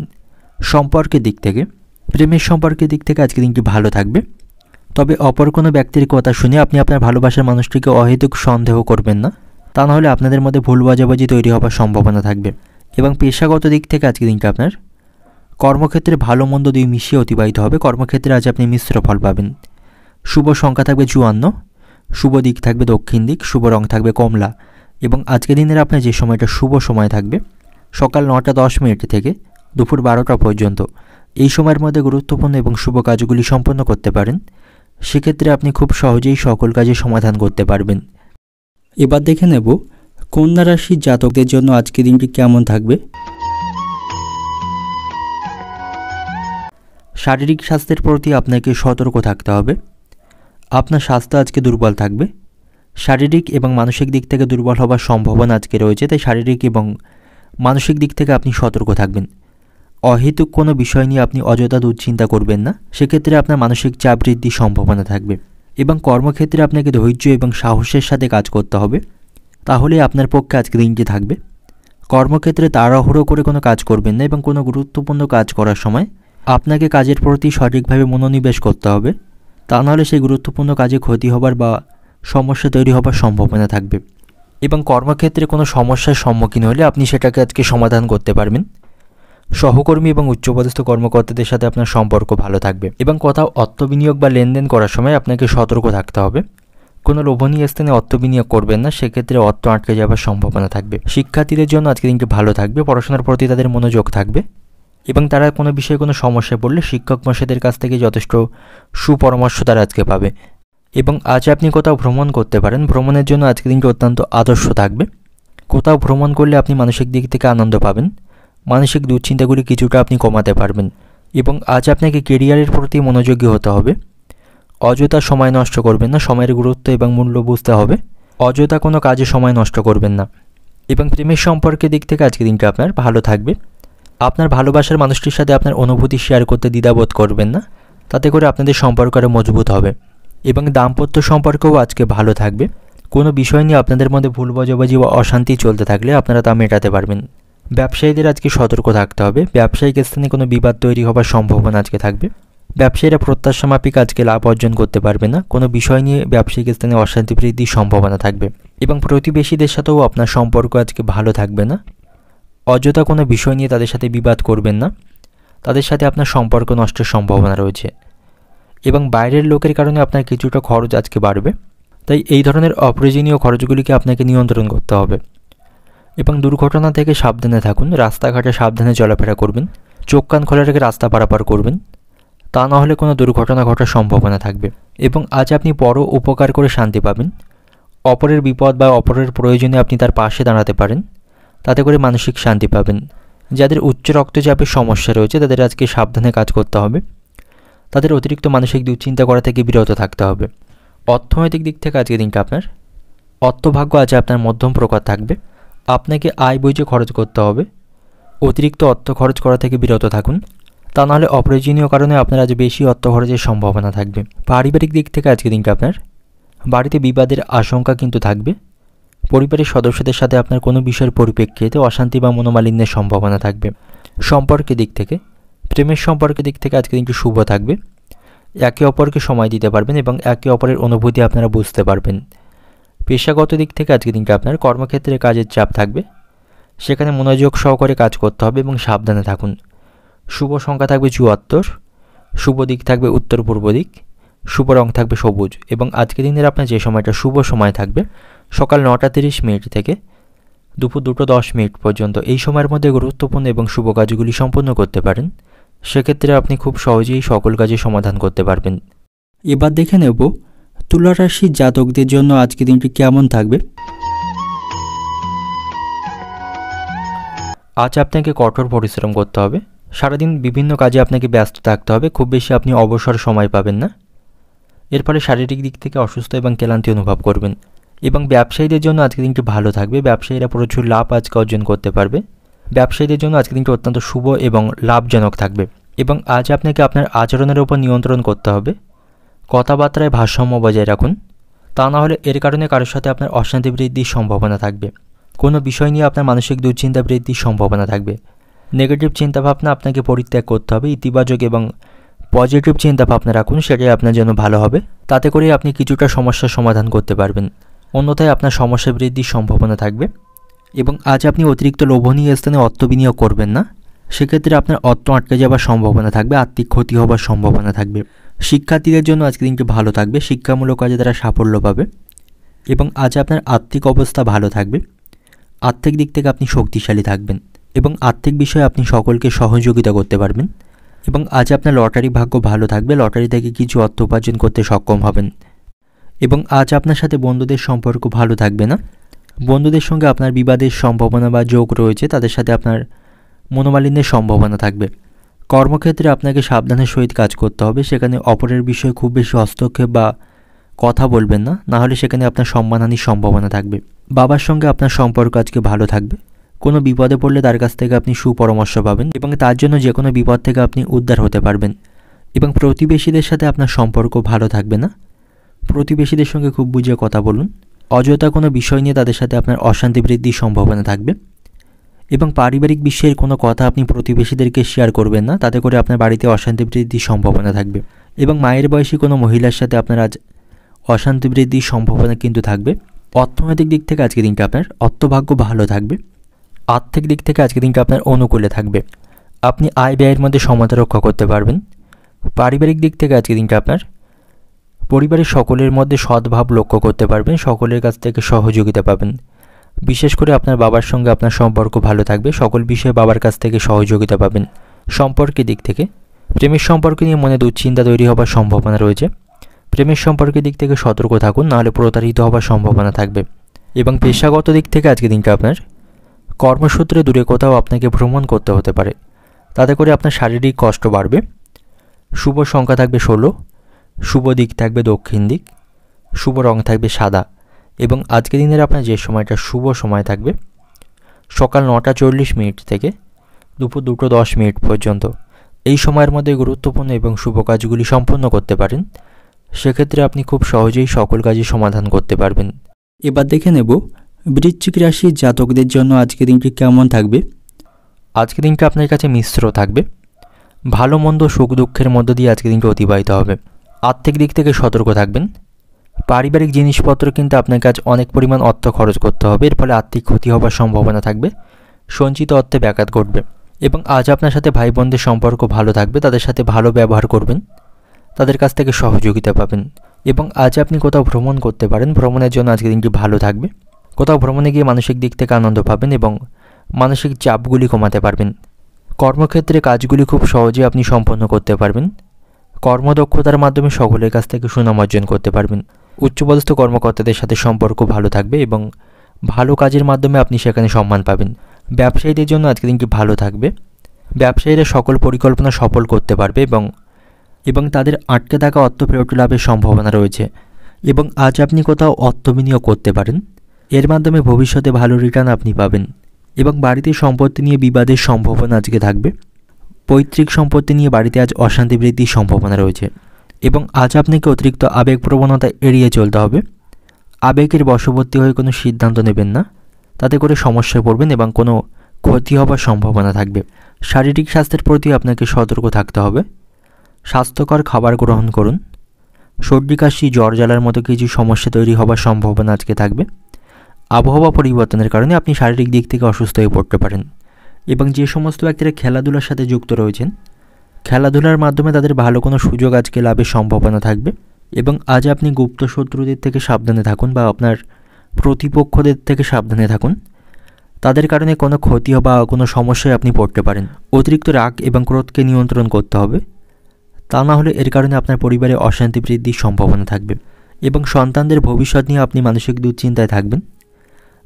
সম্পর্কের দিক থেকে প্রেমের সম্পর্কের দিক থেকে আজকে দিনটি ভালো থাকবে। তবে অপর কোনো ব্যক্তির কথা শুনে আপনি আপনার ভালোবাসার মানুষটিকে অহেতুক সন্দেহ করবেন না, তা নাহলে আপনাদের মধ্যে ভুল বোঝাবুঝি তৈরি হওয়ার সম্ভাবনা থাকবে। এবং পেশাগত দিক থেকে আজকে দিনটি আপনার কর্মক্ষেত্রে ভালো মন্দ দুই মিশিয়ে অতিবাহিত হবে। কর্মক্ষেত্রে আজ আপনি মিশ্র ফল পাবেন। শুভ সংখ্যা থাকবে 54, শুভ দিক থাকবে দক্ষিণ দিক, শুভ রং থাকবে কমলা এবং আজকের দিনের আপনার যে সময়টা শুভ সময় থাকবে সকাল 9টা 10 মিনিট থেকে দুপুর 12টা পর্যন্ত। এই সময়ের মধ্যে গুরুত্বপূর্ণ এবং শুভ কাজগুলি সম্পন্ন করতে পারেন। সেক্ষেত্রে আপনি খুব সহজেই সকল কাজের সমাধান করতে পারবেন। এবার দেখে নেব কন্যা রাশির জাতকদের জন্য আজকের দিনটি কেমন থাকবে। শারীরিক স্বাস্থ্যের প্রতি আপনাকে সতর্ক থাকতে হবে। আপনার স্বাস্থ্য আজকে দুর্বল থাকবে। শারীরিক এবং মানসিক দিক থেকে দুর্বল হওয়ার সম্ভাবনা আজকে রয়েছে, তাই শারীরিক এবং মানসিক দিক থেকে আপনি সতর্ক থাকবেন। অহেতুক কোনো বিষয় নিয়ে আপনি অযথা দুশ্চিন্তা করবেন না, সেক্ষেত্রে আপনার মানসিক চাপ বৃদ্ধির সম্ভাবনা থাকবে এবং কর্মক্ষেত্রে আপনাকে ধৈর্য এবং সাহসের সাথে কাজ করতে হবে, তাহলে আপনার পক্ষে আজকে দিনটি থাকবে। কর্মক্ষেত্রে তাড়াহুড়ো করে কোনো কাজ করবেন না এবং কোনো গুরুত্বপূর্ণ কাজ করার সময় আপনাকে কাজের প্রতি সঠিকভাবে মনোনিবেশ করতে হবে, তা নাহলে সেই গুরুত্বপূর্ণ কাজে ক্ষতি হবার বা সমস্যা তৈরি হবার সম্ভাবনা থাকবে এবং কর্মক্ষেত্রে কোনো সমস্যার সম্মুখীন হলে আপনি সেটাকে আজকে সমাধান করতে পারবেন। সহকর্মী এবং উচ্চপদস্থ কর্মকর্তাদের সাথে আপনার সম্পর্ক ভালো থাকবে এবং কোথাও অর্থ বিনিয়োগ বা লেনদেন করার সময় আপনাকে সতর্ক থাকতে হবে। কোনো লোভনীয় স্থানে অর্থ বিনিয়োগ করবেন না, সেক্ষেত্রে অর্থ আটকে যাওয়ার সম্ভাবনা থাকবে। শিক্ষার্থীদের জন্য আজকে দিনটি ভালো থাকবে, পড়াশোনার প্রতি তাদের মনোযোগ থাকবে এবং তারা কোনো বিষয়ে কোনো সমস্যায় পড়লে শিক্ষক মশাইদের কাছ থেকে যথেষ্ট সুপরামর্শ তারা আজকে পাবে এবং আজ আপনি কোথাও ভ্রমণ করতে পারেন। ভ্রমণের জন্য আজকে দিনটি অত্যন্ত আদর্শ থাকবে। কোথাও ভ্রমণ করলে আপনি মানসিক দিক থেকে আনন্দ পাবেন, মানসিক দুশ্চিন্তাগুলি কিছুটা আপনি কমাতে পারবেন এবং আজ আপনাকে কেরিয়ারের প্রতি মনোযোগী হতে হবে। অযথা সময় নষ্ট করবেন না, সময়ের গুরুত্ব এবং মূল্য বুঝতে হবে। অযথা কোনো কাজে সময় নষ্ট করবেন না এবং প্রেমের সম্পর্কের দিক থেকে আজকে দিনটা আপনার ভালো থাকবে। আপনার ভালোবাসার মানুষটির সাথে আপনার অনুভূতি শেয়ার করতে দ্বিধাবোধ করবেন না, তাতে করে আপনাদের সম্পর্ক আরও মজবুত হবে এবং দাম্পত্য সম্পর্কও আজকে ভালো থাকবে। কোনো বিষয় নিয়ে আপনাদের মধ্যে ভুল বোঝাবুঝি বা অশান্তি চলতে থাকলে আপনারা তা মেটাতে পারবেন। ব্যবসায়ীদের আজকে সতর্ক থাকতে হবে। ব্যবসায়িক স্থানে কোনো বিবাদ তৈরি হবার সম্ভাবনা আজকে থাকবে। ব্যবসায়ীরা প্রত্যাশা মাফিক আজকে লাভ অর্জন করতে পারবে না। কোনো বিষয় নিয়ে ব্যবসায়িক স্থানে অশান্তি বৃদ্ধির সম্ভাবনা থাকবে এবং প্রতিবেশীদের সাথেও আপনার সম্পর্ক আজকে ভালো থাকবে না। অযথা কোনো বিষয় নিয়ে তাদের সাথে বিবাদ করবেন না, তাদের সাথে আপনার সম্পর্ক নষ্টের সম্ভাবনা রয়েছে এবং বাইরের লোকের কারণে আপনার কিছুটা খরচ আজকে বাড়বে। তাই এই ধরনের অপ্রয়োজনীয় খরচগুলিকে আপনাকে নিয়ন্ত্রণ করতে হবে এবং দুর্ঘটনা থেকে সাবধানে থাকুন। রাস্তাঘাটে সাবধানে চলাফেরা করবেন, চোখ কান খোলা রেখে রাস্তা পারাপার করবেন, তা না হলে কোনো দুর্ঘটনা ঘটার সম্ভাবনা থাকবে। এবং আজ আপনি বড় উপকার করে শান্তি পাবেন। অপরের বিপদ বা অপরের প্রয়োজনে আপনি তার পাশে দাঁড়াতে পারেন, তাতে করে মানসিক শান্তি পাবেন। যাদের উচ্চ রক্তচাপের সমস্যা রয়েছে তাদের আজকে সাবধানে কাজ করতে হবে, তাদের অতিরিক্ত মানসিক দুশ্চিন্তা করা থেকে বিরত থাকতে হবে। অর্থনৈতিক দিক থেকে আজকে দিনটা আপনার অর্থভাগ্য আজ আপনার মধ্যম প্রকার থাকবে। আপনাকে আয় বুঝে খরচ করতে হবে, অতিরিক্ত অর্থ খরচ করা থেকে বিরত থাকুন, তা নাহলে অপ্রয়োজনীয় কারণে আপনার আজ বেশি অর্থ খরচের সম্ভাবনা থাকবে। পারিবারিক দিক থেকে আজকে দিনটা আপনার বাড়িতে বিবাদের আশঙ্কা কিন্তু থাকবে। পরিবারের সদস্যদের সাথে আপনার কোনো বিষয়ের পরিপ্রেক্ষিতে অশান্তি বা মনোমালিন্যের সম্ভাবনা থাকবে। সম্পর্কের দিক থেকে প্রেমের সম্পর্কের দিক থেকে আজকে দিনটি শুভ থাকবে। একে অপরকে সময় দিতে পারবেন এবং একে অপরের অনুভূতি আপনারা বুঝতে পারবেন। পেশাগত দিক থেকে আজকে দিনটা আপনার কর্মক্ষেত্রে কাজের চাপ থাকবে, সেখানে মনোযোগ সহকারে কাজ করতে হবে এবং সাবধানে থাকুন। শুভ সংখ্যা থাকবে ৭৪, শুভ দিক থাকবে উত্তর পূর্ব দিক, শুভ রং থাকবে সবুজ এবং আজকের দিনের আপনার যে সময়টা শুভ সময় থাকবে সকাল ৯টা ৩০ মিনিট থেকে দুপুর ২টো ১০ মিনিট পর্যন্ত। এই সময়ের মধ্যে গুরুত্বপূর্ণ এবং শুভ কাজগুলি সম্পন্ন করতে পারেন, সেক্ষেত্রে আপনি খুব সহজেই সকল কাজে সমাধান করতে পারবেন। এবার দেখে নেব তুলা রাশির জাতকদের জন্য আজকের দিনটি কেমন থাকবে। আজ আপনাকে কঠোর পরিশ্রম করতে হবে, সারাদিন বিভিন্ন কাজে আপনাকে ব্যস্ত থাকতে হবে, খুব বেশি আপনি অবসর সময় পাবেন না। এর ফলে শারীরিক দিক থেকে অসুস্থ এবং ক্লান্তি অনুভব করবেন। এবং ব্যবসায়ীদের জন্য আজকের দিনটি ভালো থাকবে, ব্যবসায়ীরা প্রচুর লাভ আজকে অর্জন করতে পারবে। ব্যবসায়ীদের জন্য আজকের দিনটি অত্যন্ত শুভ এবং লাভজনক থাকবে। এবং আজ আপনাকে আপনার আচরণের উপর নিয়ন্ত্রণ করতে হবে, কথাবার্তায় ভারসাম্য বজায় রাখুন, তা না হলে এর কারণে কারোর সাথে আপনার অশান্তি বৃদ্ধির সম্ভাবনা থাকবে। কোনো বিষয় নিয়ে আপনার মানসিক দুশ্চিন্তা বৃদ্ধির সম্ভাবনা থাকবে। নেগেটিভ চিন্তাভাবনা আপনাকে পরিত্যাগ করতে হবে, ইতিবাচক এবং পজিটিভ চিন্তাভাবনা রাখুন, সেটাই আপনার জন্য ভালো হবে। তাতে করে আপনি কিছুটা সমস্যার সমাধান করতে পারবেন, অন্যথায় আপনার সমস্যা বৃদ্ধির সম্ভাবনা থাকবে। এবং আজ আপনি অতিরিক্ত লোভনীয় স্থানে অর্থ বিনিয়োগ করবেন না, সেক্ষেত্রে আপনার অর্থ আটকে যাওয়ার সম্ভাবনা থাকবে, আর্থিক ক্ষতি হওয়ার সম্ভাবনা থাকবে। শিক্ষার্থীদের জন্য আজকের দিনটি ভালো থাকবে, শিক্ষামূলক কাজে তারা সাফল্য পাবে এবং আজ আপনার আর্থিক অবস্থা ভালো থাকবে। আর্থিক দিক থেকে আপনি শক্তিশালী থাকবেন এবং আর্থিক বিষয়ে আপনি সকলকে সহযোগিতা করতে পারবেন। এবং আজ আপনার লটারি ভাগ্য ভালো থাকবে, লটারি থেকে কিছু অর্থ উপার্জন করতে সক্ষম হবেন। এবং আজ আপনার সাথে বন্ধুদের সম্পর্ক ভালো থাকবে না, বন্ধুদের সঙ্গে আপনার বিবাদের সম্ভাবনা বা যোগ রয়েছে, তাদের সাথে আপনার মনোমালিন্যের সম্ভাবনা থাকবে। কর্মক্ষেত্রে আপনাকে সাবধানের সহিত কাজ করতে হবে, সেখানে অপরের বিষয়ে খুব বেশি হস্তক্ষেপ বা কথা বলবেন না, নাহলে সেখানে আপনার সম্মানহানির সম্ভাবনা থাকবে। বাবার সঙ্গে আপনার সম্পর্ক আজকে ভালো থাকবে, কোনো বিপদে পড়লে তার কাছ থেকে আপনি সুপরামর্শ পাবেন এবং তার জন্য যে কোনো বিপদ থেকে আপনি উদ্ধার হতে পারবেন। এবং প্রতিবেশীদের সাথে আপনার সম্পর্ক ভালো থাকবে না, প্রতিবেশীদের সঙ্গে খুব বুঝে কথা বলুন, অযথা কোনো বিষয় নিয়ে তাদের সাথে আপনার অশান্তি বৃদ্ধির সম্ভাবনা থাকবে। এবং পারিবারিক বিষয়ের কোনো কথা আপনি প্রতিবেশীদেরকে শেয়ার করবেন না, তাতে করে আপনার বাড়িতে অশান্তি বৃদ্ধির সম্ভাবনা থাকবে। এবং মায়ের বয়সী কোনো মহিলার সাথে আপনার আজ অশান্তি বৃদ্ধির সম্ভাবনা কিন্তু থাকবে। অর্থনৈতিক দিক থেকে আজকের দিনটা আপনার অর্থভাগ্য ভালো থাকবে, আর্থিক দিক থেকে আজকের দিনটা আপনার অনুকূলে থাকবে, আপনি আয় ব্যয়ের মধ্যে সমতা রক্ষা করতে পারবেন। পারিবারিক দিক থেকে আজকের দিনটা আপনার পরিবারের সকলের মধ্যে সদ্ভাব লক্ষ্য করতে পারবেন, সকলের কাছ থেকে সহযোগিতা পাবেন। বিশেষ করে আপনার বাবার সঙ্গে আপনার সম্পর্ক ভালো থাকবে, সকল বিষয়ে বাবার কাছ থেকে সহযোগিতা পাবেন। সম্পর্কের দিক থেকে প্রেমের সম্পর্ক নিয়ে মনে দুশ্চিন্তা তৈরি হবার সম্ভাবনা রয়েছে, প্রেমের সম্পর্কের দিক থেকে সতর্ক থাকুন, নাহলে প্রতারিত হবার সম্ভাবনা থাকবে। এবং পেশাগত দিক থেকে আজকের দিনটা আপনার কর্মসূত্রে দূরে কোথাও আপনাকে ভ্রমণ করতে হতে পারে, তাতে করে আপনার শারীরিক কষ্ট বাড়বে। শুভ সংখ্যা থাকবে 16, শুভ দিক থাকবে দক্ষিণ দিক, শুভ রং থাকবে সাদা। এবং আজকের দিনের আপনার যে সময়টা শুভ সময় থাকবে সকাল 9টা 40 মিনিট থেকে দুপুর 2টো 10 মিনিট পর্যন্ত। এই সময়ের মধ্যে গুরুত্বপূর্ণ এবং শুভ কাজগুলি সম্পন্ন করতে পারেন, সেক্ষেত্রে আপনি খুব সহজেই সকল কাজই সমাধান করতে পারবেন। এবার দেখে নেব বৃশ্চিক রাশির জাতকদের জন্য আজকের দিনটি কেমন থাকবে। আজকের দিনটা আপনার কাছে মিশ্র থাকবে। ভালো মন্দ সুখ দুঃখের মধ্য দিয়ে আজকে দিনটি অতিবাহিত হবে। আর্থিক দিক থেকে সতর্ক থাকবেন। পারিবারিক জিনিসপত্র কিন্তু আপনাকে আজ অনেক পরিমাণ অর্থ খরচ করতে হবে, এর ফলে আর্থিক ক্ষতি হওয়ার সম্ভাবনা থাকবে, সঞ্চিত অর্থে ব্যাঘাত ঘটবে। এবং আজ আপনার সাথে ভাই বোনদের সম্পর্ক ভালো থাকবে, তাদের সাথে ভালো ব্যবহার করবেন, তাদের কাছ থেকে সহযোগিতা পাবেন। এবং আজ আপনি কোথাও ভ্রমণ করতে পারেন, ভ্রমণের জন্য আজকে দিনটি ভালো থাকবে। কোথাও ভ্রমণে গিয়ে মানসিক দিক থেকে আনন্দ পাবেন এবং মানসিক চাপগুলি কমাতে পারবেন। কর্মক্ষেত্রে কাজগুলি খুব সহজে আপনি সম্পন্ন করতে পারবেন। কর্মদক্ষতার মাধ্যমে সকলের কাছ থেকে সুনাম অর্জন করতে পারবেন। উচ্চপদস্থ কর্মকর্তাদের সাথে সম্পর্ক ভালো থাকবে এবং ভালো কাজের মাধ্যমে আপনি সেখানে সম্মান পাবেন। ব্যবসায়ীদের জন্য আজকে দিনটি ভালো থাকবে। ব্যবসায়ীরা সকল পরিকল্পনা সফল করতে পারবে এবং তাদের আটকে থাকা অর্থ ফেরত লাভের সম্ভাবনা রয়েছে। এবং আজ আপনি কোথাও অর্থ বিনিয়োগ করতে পারেন, এর মাধ্যমে ভবিষ্যতে ভালো রিটার্ন আপনি পাবেন। এবং বাড়িতে সম্পত্তি নিয়ে বিবাদের সম্ভাবনা আজকে থাকবে। পৈতৃক সম্পত্তি নিয়ে বাড়িতে আজ অশান্তি বৃদ্ধির সম্ভাবনা রয়েছে। এবং আজ আপনাকে অতিরিক্ত আবেগপ্রবণতা এড়িয়ে চলতে হবে। আবেগের বশবর্তী হয়ে কোনো সিদ্ধান্ত নেবেন না, তাতে করে সমস্যায় পড়বেন এবং কোনো ক্ষতি হবার সম্ভাবনা থাকবে। শারীরিক স্বাস্থ্যের প্রতি আপনাকে সতর্ক থাকতে হবে। স্বাস্থ্যকর খাবার গ্রহণ করুন। সর্দি কাশি জ্বর জ্বালার মতো কিছু সমস্যা তৈরি হবার সম্ভাবনা আজকে থাকবে। আবহাওয়া পরিবর্তনের কারণে আপনি শারীরিক দিক থেকে অসুস্থ হয়ে পড়তে পারেন। এবং যে সমস্ত ব্যক্তিরা খেলাধুলার সাথে যুক্ত রয়েছেন, খেলাধুলার মাধ্যমে তাদের ভালো কোনো সুযোগ আজকে লাভের সম্ভাবনা থাকবে। এবং আজ আপনি গুপ্ত শত্রুদের থেকে সাবধানে থাকুন বা আপনার প্রতিপক্ষদের থেকে সাবধানে থাকুন, তাদের কারণে কোনো ক্ষতি বা কোনো সমস্যায় আপনি পড়তে পারেন। অতিরিক্ত রাগ এবং ক্রোধকে নিয়ন্ত্রণ করতে হবে, তা না হলে এর কারণে আপনার পরিবারে অশান্তি বৃদ্ধির সম্ভাবনা থাকবে। এবং সন্তানদের ভবিষ্যৎ নিয়ে আপনি মানসিক দুশ্চিন্তায় থাকবেন।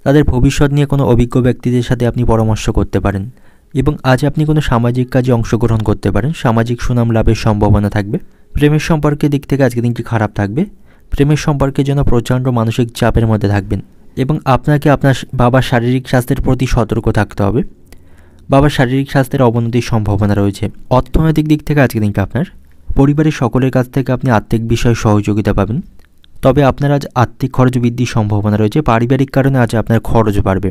তাদের ভবিষ্যৎ নিয়ে কোনো অভিজ্ঞ ব্যক্তিদের সাথে আপনি পরামর্শ করতে পারেন। এবং আজ আপনি কোনো সামাজিক কাজে অংশগ্রহণ করতে পারেন, সামাজিক সুনাম লাভের সম্ভাবনা থাকবে। প্রেমের সম্পর্কের দিক থেকে আজকে দিনটি খারাপ থাকবে। প্রেমের সম্পর্কের জন্য প্রচণ্ড মানসিক চাপের মধ্যে থাকবেন। এবং আপনাকে আপনার বাবার শারীরিক স্বাস্থ্যের প্রতি সতর্ক থাকতে হবে। বাবার শারীরিক স্বাস্থ্যের অবনতির সম্ভাবনা রয়েছে। অর্থনৈতিক দিক থেকে আজকে দিনটা আপনার পরিবারের সকলের কাছ থেকে আপনি আর্থিক বিষয়ে সহযোগিতা পাবেন। তবে আপনার আজ আর্থিক খরচ বৃদ্ধির সম্ভাবনা রয়েছে। পারিবারিক কারণে আজ আপনার খরচ বাড়বে।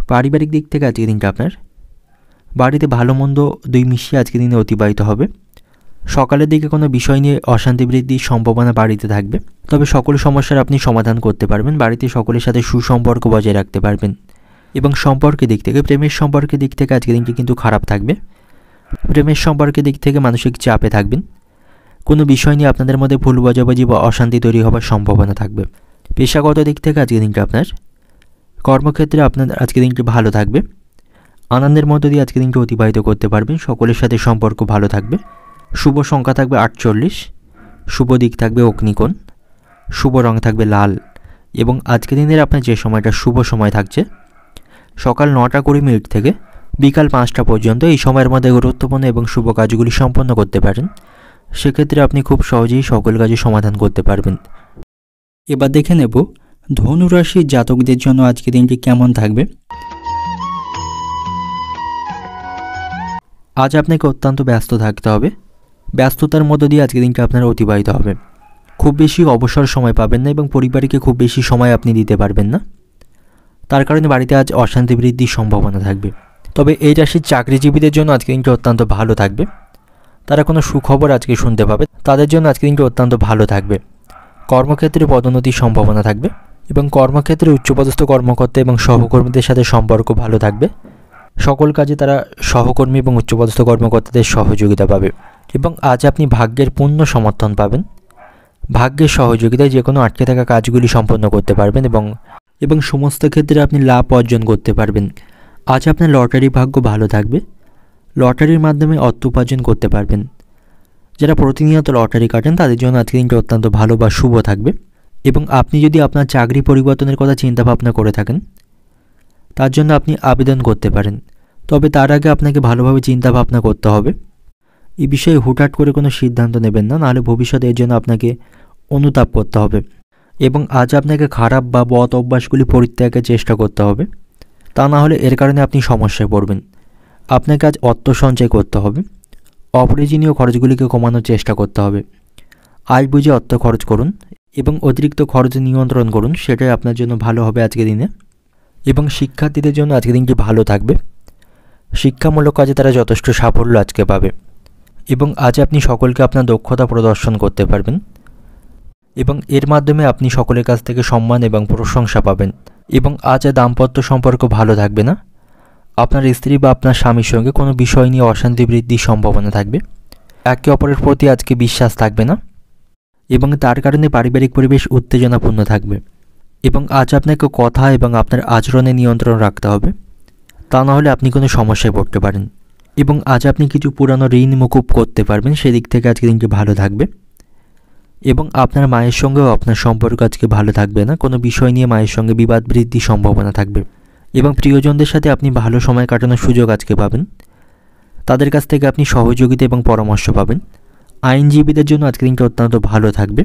পারিবারিক দিক থেকে আজকে দিনটা আপনার বাড়িতে ভালো মন্দ দুই মিশিয়ে আজকে দিনে অতিবাহিত হবে। সকালের দিকে কোনো বিষয় নিয়ে অশান্তি বৃদ্ধির সম্ভাবনা বাড়িতে থাকবে, তবে সকল সমস্যার আপনি সমাধান করতে পারবেন। বাড়িতে সকলের সাথে সুসম্পর্ক বজায় রাখতে পারবেন। এবং সম্পর্কের দিক থেকে, প্রেমের সম্পর্কের দিক থেকে আজকে দিনটি কিন্তু খারাপ থাকবে। প্রেমের সম্পর্কের দিক থেকে মানসিক চাপে থাকবেন। কোনো বিষয় নিয়ে আপনাদের মধ্যে ভুল বোঝাবুঝি বা অশান্তি তৈরি হওয়ার সম্ভাবনা থাকবে। পেশাগত দিক থেকে আজকে দিনটি আপনার কর্মক্ষেত্রে আপনার আজকে দিনটি ভালো থাকবে। আনন্দের মধ্য দিয়ে আজকে দিনটি অতিবাহিত করতে পারবেন। সকলের সাথে সম্পর্ক ভালো থাকবে। শুভ সংখ্যা থাকবে 48, শুভ দিক থাকবে অগ্নিকোণ, শুভ রং থাকবে লাল। এবং আজকে দিনের আপনার যে সময়টা শুভ সময় থাকছে সকাল 9:20 থেকে বিকাল 5টা পর্যন্ত, এই সময়ের মধ্যে গুরুত্বপূর্ণ এবং শুভ কাজগুলি সম্পন্ন করতে পারেন। সেক্ষেত্রে আপনি খুব সহজেই সকল কাজে সমাধান করতে পারবেন। এবার দেখে নেব ধনু রাশির জাতকদের জন্য আজকে দিনটি কেমন থাকবে। আজ আপনাকে অত্যন্ত ব্যস্ত থাকতে হবে। ব্যস্ততার মধ্য দিয়ে আজকে দিনটা আপনার অতিবাহিত হবে। খুব বেশি অবসর সময় পাবেন না এবং পরিবারকে খুব বেশি সময় আপনি দিতে পারবেন না। তার কারণে বাড়িতে আজ অশান্তি বৃদ্ধির সম্ভাবনা থাকবে। তবে এই রাশির চাকরিজীবীদের জন্য আজকে দিনটা অত্যন্ত ভালো থাকবে। তারা কোনো সুখবর আজকে শুনতে পাবে, তাদের জন্য আজকে দিনটা অত্যন্ত ভালো থাকবে। কর্মক্ষেত্রে পদোন্নতির সম্ভাবনা থাকবে এবং কর্মক্ষেত্রে উচ্চপদস্থ কর্মকর্তা এবং সহকর্মীদের সাথে সম্পর্ক ভালো থাকবে। সকল কাজে তারা সহকর্মী এবং উচ্চপদস্থ কর্মকর্তাদের সহযোগিতা পাবে। এবং আজ আপনি ভাগ্যের পূর্ণ সমর্থন পাবেন। ভাগ্যের সহযোগিতায় যে কোনো আটকে থাকা কাজগুলি সম্পন্ন করতে পারবেন এবং সমস্ত ক্ষেত্রে আপনি লাভ অর্জন করতে পারবেন। আজ আপনার লটারি ভাগ্য ভালো থাকবে। লটারির মাধ্যমে অর্থ উপার্জন করতে পারবেন। যারা প্রতিনিয়ত লটারি কাটেন তাদের জন্য আজকে দিনটা অত্যন্ত ভালো বা শুভ থাকবে। এবং আপনি যদি আপনার চাকরি পরিবর্তনের কথা চিন্তাভাবনা করে থাকেন, তার জন্য আপনি আবেদন করতে পারেন। তবে তার আগে আপনাকে ভালোভাবে চিন্তাভাবনা করতে হবে। এই বিষয়ে হুটহাট করে কোনো সিদ্ধান্ত নেবেন না, নাহলে ভবিষ্যতে এর জন্য আপনাকে অনুতাপ করতে হবে। এবং আজ আপনাকে খারাপ বা বদ অভ্যাসগুলি পরিত্যাগের চেষ্টা করতে হবে, তা না হলে এর কারণে আপনি সমস্যায় পড়বেন। আপনাকে আজ অর্থ সঞ্চয় করতে হবে। অপ্রয়োজনীয় খরচগুলিকে কমানোর চেষ্টা করতে হবে। আয় বুঝে অর্থ খরচ করুন এবং অতিরিক্ত খরচ নিয়ন্ত্রণ করুন, সেটাই আপনার জন্য ভালো হবে আজকে দিনে। এবং শিক্ষার্থীদের জন্য আজকে দিনটি ভালো থাকবে। শিক্ষামূলক কাজে তারা যথেষ্ট সাফল্য আজকে পাবে এবং আজ আপনি সকলকে আপনার দক্ষতা প্রদর্শন করতে পারবেন এবং এর মাধ্যমে আপনি সকলের কাছ থেকে সম্মান এবং প্রশংসা পাবেন। এবং আজ দাম্পত্য সম্পর্ক ভালো থাকবে না। আপনার স্ত্রী বা আপনার স্বামীর সঙ্গে কোনো বিষয় নিয়ে অশান্তি বৃদ্ধির সম্ভাবনা থাকবে। একে অপরের প্রতি আজকে বিশ্বাস থাকবে না এবং তার কারণে পারিবারিক পরিবেশ উত্তেজনাপূর্ণ থাকবে। এবং আজ আপনাকে কথা এবং আপনার আচরণে নিয়ন্ত্রণ রাখতে হবে, তা না হলে আপনি কোনো সমস্যায় পড়তে পারেন। এবং আজ আপনি কিছু পুরানো ঋণ মুকুব করতে পারবেন, সেদিক থেকে আজকে দিনটি ভালো থাকবে। এবং আপনার মায়ের সঙ্গেও আপনার সম্পর্ক আজকে ভালো থাকবে না। কোনো বিষয় নিয়ে মায়ের সঙ্গে বিবাদ বৃদ্ধির সম্ভাবনা থাকবে এবং প্রিয়জনদের সাথে আপনি ভালো সময় কাটানোর সুযোগ আজকে পাবেন। তাদের কাছ থেকে আপনি সহযোগিতা এবং পরামর্শ পাবেন। আইনজীবীদের জন্য আজকে দিনটি অত্যন্ত ভালো থাকবে,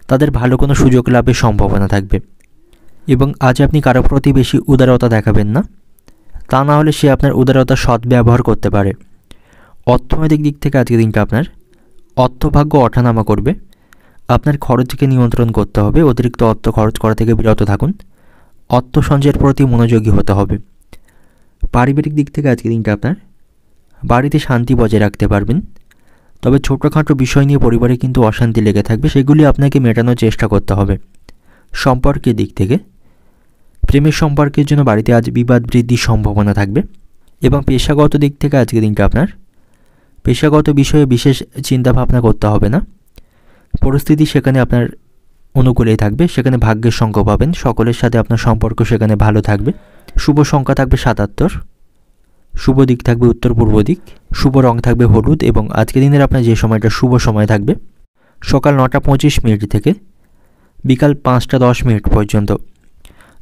তাদের ভালো কোনো সুযোগ লাভের সম্ভাবনা থাকবে। এবং আজ আপনি কারো প্রতি বেশি উদারতা দেখাবেন না, তা না হলে সে আপনার উদারতার সদ্ব্যবহার করতে পারে। অর্থনৈতিক দিক থেকে আজকে দিনটা আপনার অর্থভাগ্য ওঠানামা করবে। আপনার খরচকে নিয়ন্ত্রণ করতে হবে, অতিরিক্ত অর্থ খরচ করা থেকে বিরত থাকুন। অর্থ সঞ্চয়ের প্রতি মনোযোগী হতে হবে। পারিবারিক দিক থেকে আজকে দিনটা আপনার বাড়িতে শান্তি বজায় রাখতে পারবেন, তবে ছোটোখাটো বিষয় নিয়ে পরিবারে কিন্তু অশান্তি লেগে থাকবে, সেগুলি আপনাকে মেটানোর চেষ্টা করতে হবে। সম্পর্কের দিক থেকে প্রেমের সম্পর্কের জন্য বাড়িতে আজ বিবাদ বৃদ্ধির সম্ভাবনা থাকবে। এবং পেশাগত দিক থেকে আজকে দিনটা আপনার পেশাগত বিষয়ে বিশেষ চিন্তাভাবনা করতে হবে না। পরিস্থিতি সেখানে আপনার অনুকূলেই থাকবে, সেখানে ভাগ্যের সঙ্গ পাবেন, সকলের সাথে আপনার সম্পর্ক সেখানে ভালো থাকবে। শুভ সংখ্যা থাকবে 77, শুভ দিক থাকবে উত্তর পূর্ব দিক, শুভ রং থাকবে হলুদ। এবং আজকের দিনের আপনার যে সময়টা শুভ সময় থাকবে সকাল 9টা 25 মিনিট থেকে বিকাল 5টা 10 মিনিট পর্যন্ত।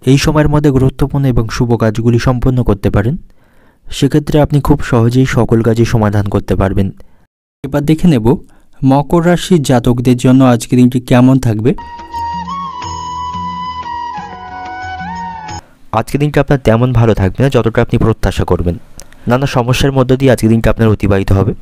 এই সময়ের মধ্যে গুরুত্বপূর্ণ এবং শুভ কাজগুলি সম্পন্ন করতে পারেন, সেক্ষেত্রে আপনি খুব সহজেই সকল কাজই সমাধান করতে পারবেন। এবার দেখে নেব মকর রাশির জাতকদের জন্য আজকের দিনটি কেমন থাকবে। আজকের দিনটা আপনার তেমন ভালো থাকবে না যতটা আপনি প্রত্যাশা করবেন। নানা সমস্যার মধ্য দিয়ে আজকের দিনটা আপনার অতিবাহিত হবে।